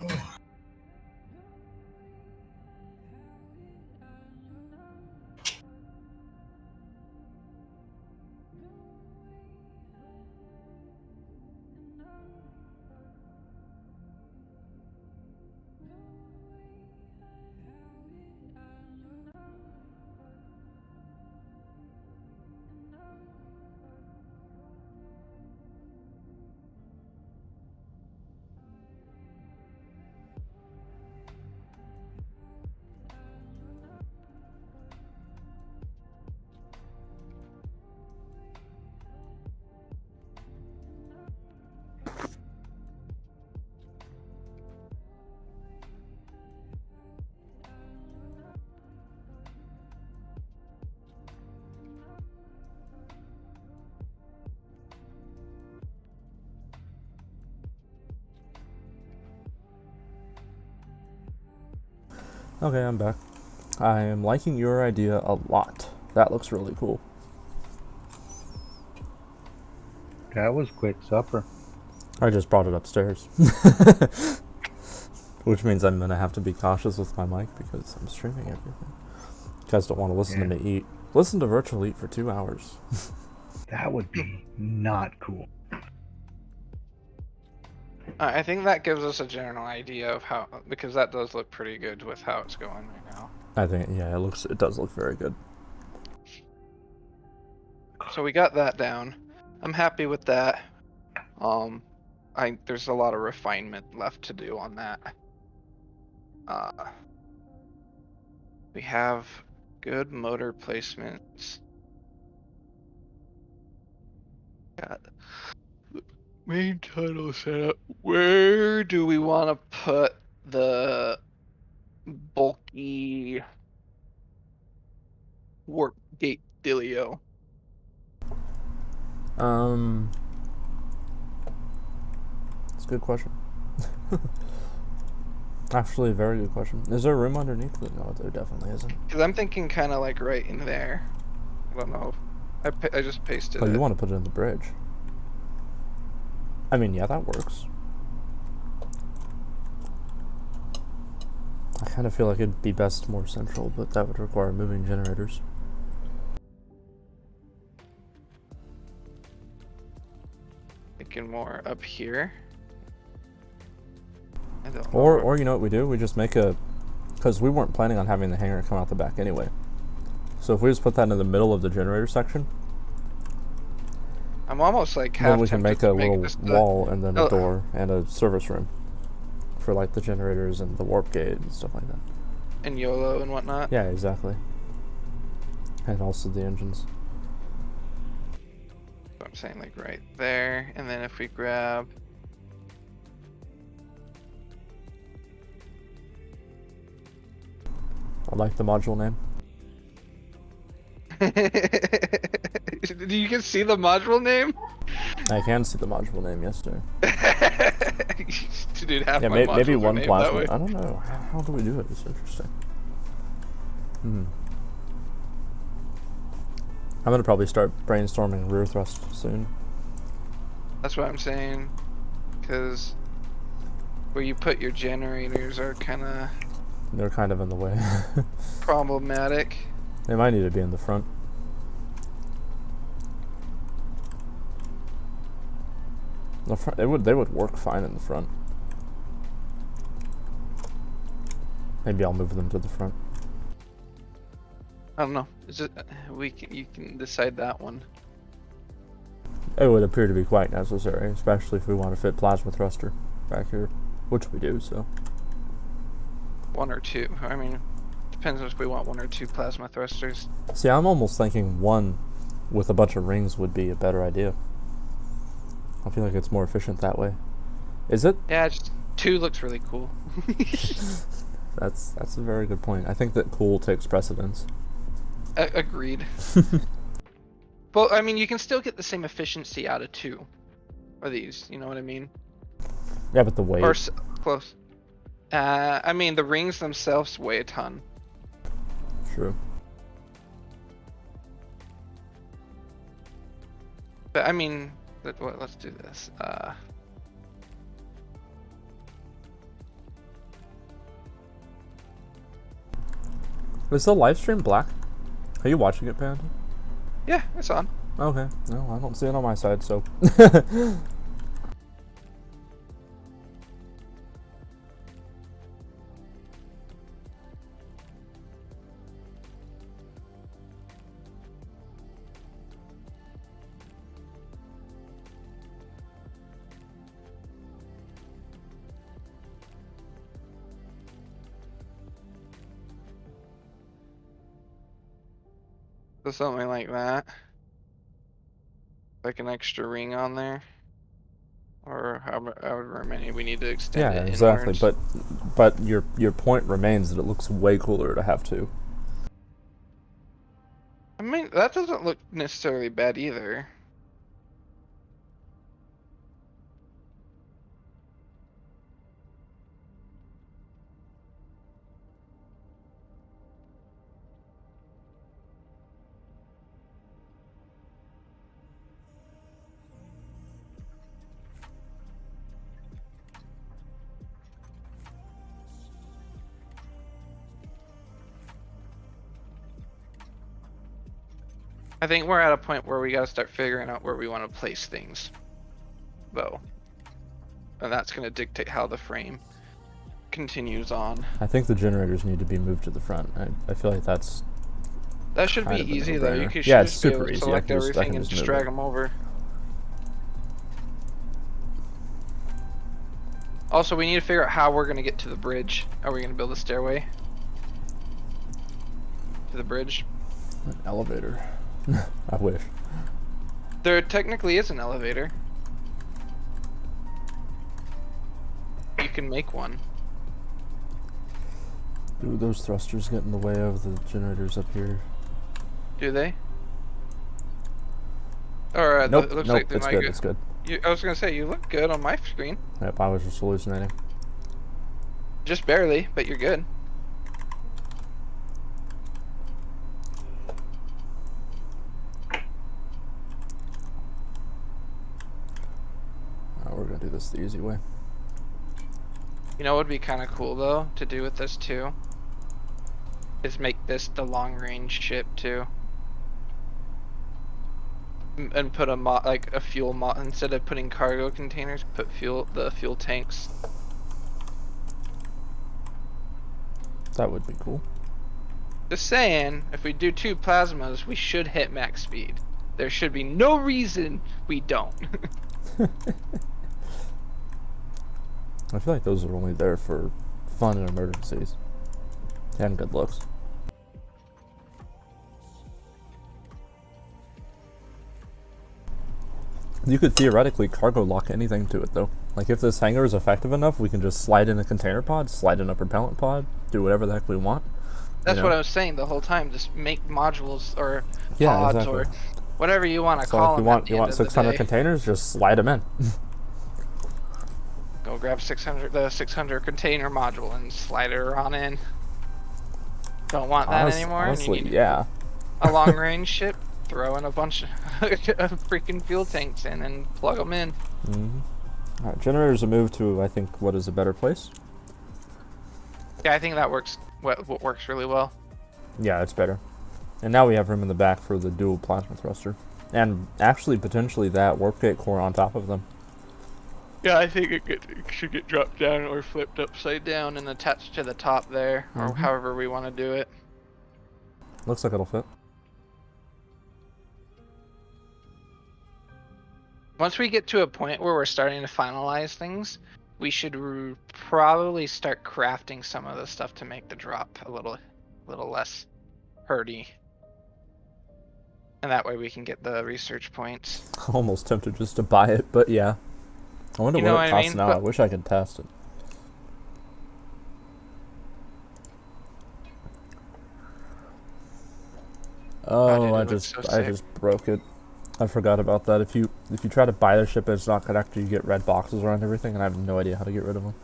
Oh. Okay, I'm back. I am liking your idea a lot. That looks really cool. That was quick supper. I just brought it upstairs. Which means I'm going to have to be cautious with my mic because I'm streaming everything. You guys don't want to listen to me eat. Listen to Virtual eat for 2 hours. That would be not cool. I think that gives us a general idea of how, because that does look pretty good with how it's going right now. I think, yeah, it does look very good. So we got that down. I'm happy with that. There's a lot of refinement left to do on that. We have good motor placements. Got main tunnel setup. Where do we want to put the bulky warp gate dealio? It's a good question. Actually, a very good question. Is there room underneath it? No, there definitely isn't. Because I'm thinking kind of like right in there. I don't know. I just pasted it. Oh, you want to put it in the bridge? I mean, yeah, that works. I kind of feel like it'd be best more central, but that would require moving generators. Thinking more up here. Or you know what we do? We just make a... Because we weren't planning on having the hangar come out the back anyway. So if we just put that in the middle of the generator section... I'm almost like half then we can make a little wall and then a Oh. door and a service room. For like the generators and the warp gate and stuff like that. And YOLO and whatnot. Yeah, exactly. And also the engines. I'm saying like right there. And then if we grab... I like the module name. You can see the module name? I can see the module name, yes sir. Dude, half Yeah, my maybe modules are one named that plasma. way. I don't know. How do we do it? It's interesting. I'm gonna probably start brainstorming rear thrust soon. That's what I'm saying. Because where you put your generators are kind of They're kind of in the way. problematic. They might need to be in the front. The front, they would work fine in the front. Maybe I'll move them to the front. I don't know. Is it? You can decide that one. It would appear to be quite necessary, especially if we want to fit plasma thruster back here, which we do. So. One or two. I mean, depends if we want one or two plasma thrusters. See, I'm almost thinking one with a bunch of rings would be a better idea. I feel like it's more efficient that way. Is it? Yeah, just two looks really cool. That's a very good point. I think that cool takes precedence. Agreed. Well, I mean, you can still get the same efficiency out of two of these. You know what I mean? Yeah, but the weight. Or close. I mean, the rings themselves weigh a ton. True. But I mean, let's do this. Is the live stream black? Are you watching it, Panda? Yeah, it's on. Okay. No, I don't see it on my side, so. So something like that. Like an extra ring on there. Or however many we need to extend Yeah, it exactly. inwards. But your point remains that it looks way cooler to have two. I mean, that doesn't look necessarily bad either. I think we're at a point where we gotta start figuring out where we want to place things, though. And that's gonna dictate how the frame continues on. I think the generators need to be moved to the front. I feel like that should be kind of a easy though. You no-brainer. could Yeah, it's just be able super to easy. I select can just everything and just move drag it. them over. Also, we need to figure out how we're gonna get to the bridge. Are we gonna build a stairway to the bridge? An elevator. I wish. There technically is an elevator. You can make one. Do those thrusters get in the way of the generators up here? Do they? Or Nope, looks nope, like they it's might good, go- it's good. I was gonna say you look good on my screen. Yep, I was just hallucinating. Just barely, but you're good. We're gonna do this the easy way. You know what would be kind of cool though to do with this too? Is make this the long range ship too. And put like a fuel instead of putting cargo containers, put the fuel tanks. That would be cool. Just saying, if we do 2 plasmas, we should hit max speed. There should be no reason we don't. I feel like those are only there for fun and emergencies. And good looks. You could theoretically cargo lock anything to it though. Like if this hangar is effective enough, we can just slide in a container pod, slide in a propellant pod, do whatever the heck we want. That's what I was saying the whole time. Just make modules or Yeah, pods exactly. or whatever you want to So call if them. you want 600 containers, just slide them in. Go grab the 600 container module and slide it on in. Don't want that anymore. Honestly, and you need yeah. a long range ship. Throw in a bunch of freaking fuel tanks in and plug them in. Alright, generators are moved to, I think, what is a better place? Yeah, I think that works. What works really well. Yeah, it's better. And now we have room in the back for the dual plasma thruster. And actually, potentially that warp gate core on top of them. Yeah, I think it should get dropped down or flipped upside down and attached to the top there, or however we want to do it. Looks like it'll fit. Once we get to a point where we're starting to finalize things, we should probably start crafting some of the stuff to make the drop a little less hurdy. And that way we can get the research points. I'm almost tempted just to buy it, but yeah. I wonder what it costs now. I wish I could test it. Oh, I just broke it. I forgot about that. If you try to buy the ship and it's not connected, you get red boxes around everything, and I have no idea how to get rid of them.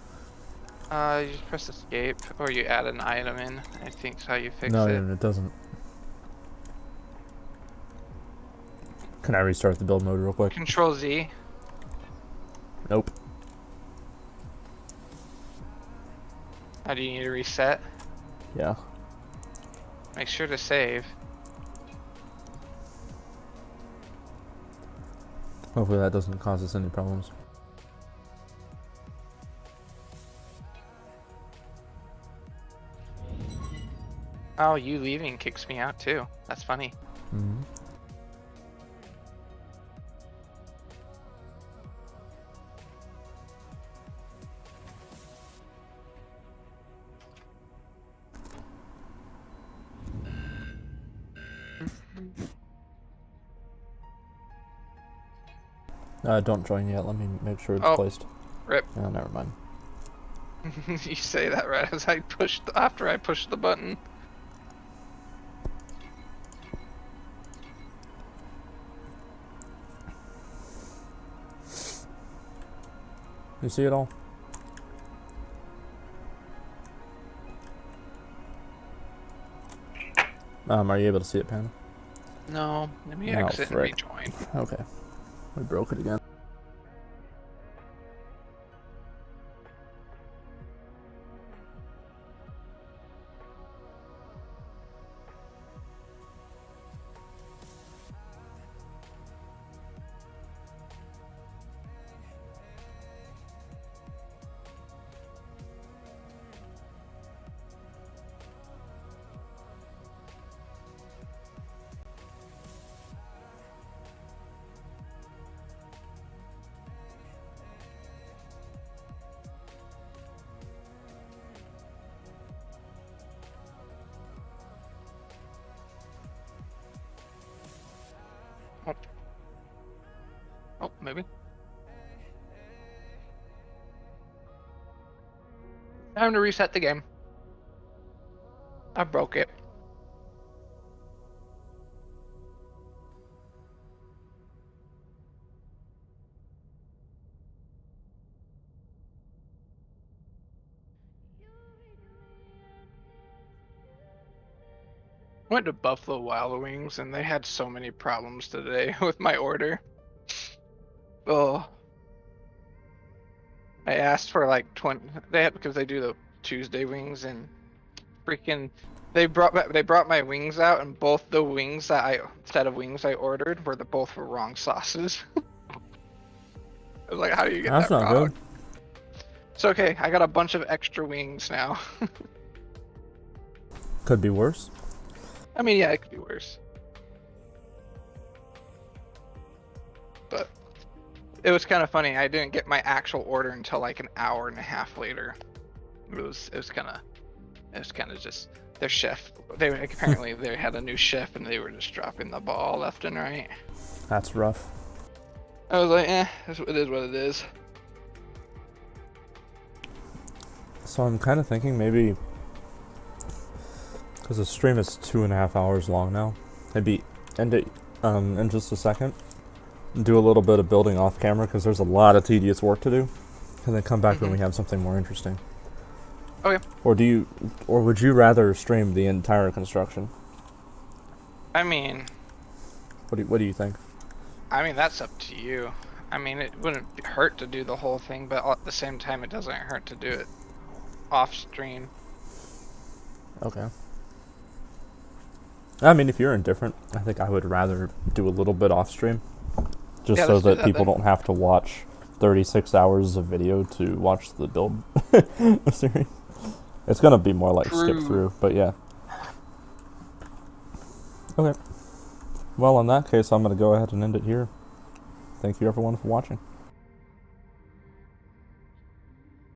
You just press escape, or you add an item in. I think that's how you fix it. No, it doesn't. Can I restart the build mode real quick? Control Z. Nope. How do you need to reset? Yeah. Make sure to save. Hopefully that doesn't cause us any problems. Oh, you leaving kicks me out too. That's funny. Mm-hmm. Don't join yet. Let me make sure it's placed. Rip. Oh, never mind. You say that right as after I pushed the button. You see it all? Are you able to see it, Panda? No, let me exit and rejoin. Okay. We broke it again. Oh, maybe. Time to reset the game. I broke it. Went to Buffalo Wild Wings and they had so many problems today with my order. Oh. I asked for like 20. Because they do the Tuesday wings and freaking. They brought my wings out and both the wings set of wings I ordered were both wrong sauces. I was like, how do you get that wrong? That's not good. It's okay. I got a bunch of extra wings now. Could be worse. I mean, yeah, it could be worse. But it was kind of funny. I didn't get my actual order until like an hour and a half later. It was kind of just their chef. Apparently they had a new chef and they were just dropping the ball left and right. That's rough. I was like, it is what it is. So I'm kind of thinking maybe, because the stream is 2.5 hours long now, maybe end it in just a second. Do a little bit of building off camera because there's a lot of tedious work to do, and then come back when we have something more interesting. Okay. Or would you rather stream the entire construction? I mean, what do you think? I mean, that's up to you. I mean, it wouldn't hurt to do the whole thing, but at the same time, it doesn't hurt to do it off stream. Okay. I mean, if you're indifferent, I think I would rather do a little bit off stream. Just so that people don't have to watch 36 hours of video to watch the build series. It's going to be more like skip through, but yeah. Okay. Well, in that case, I'm going to go ahead and end it here. Thank you everyone for watching.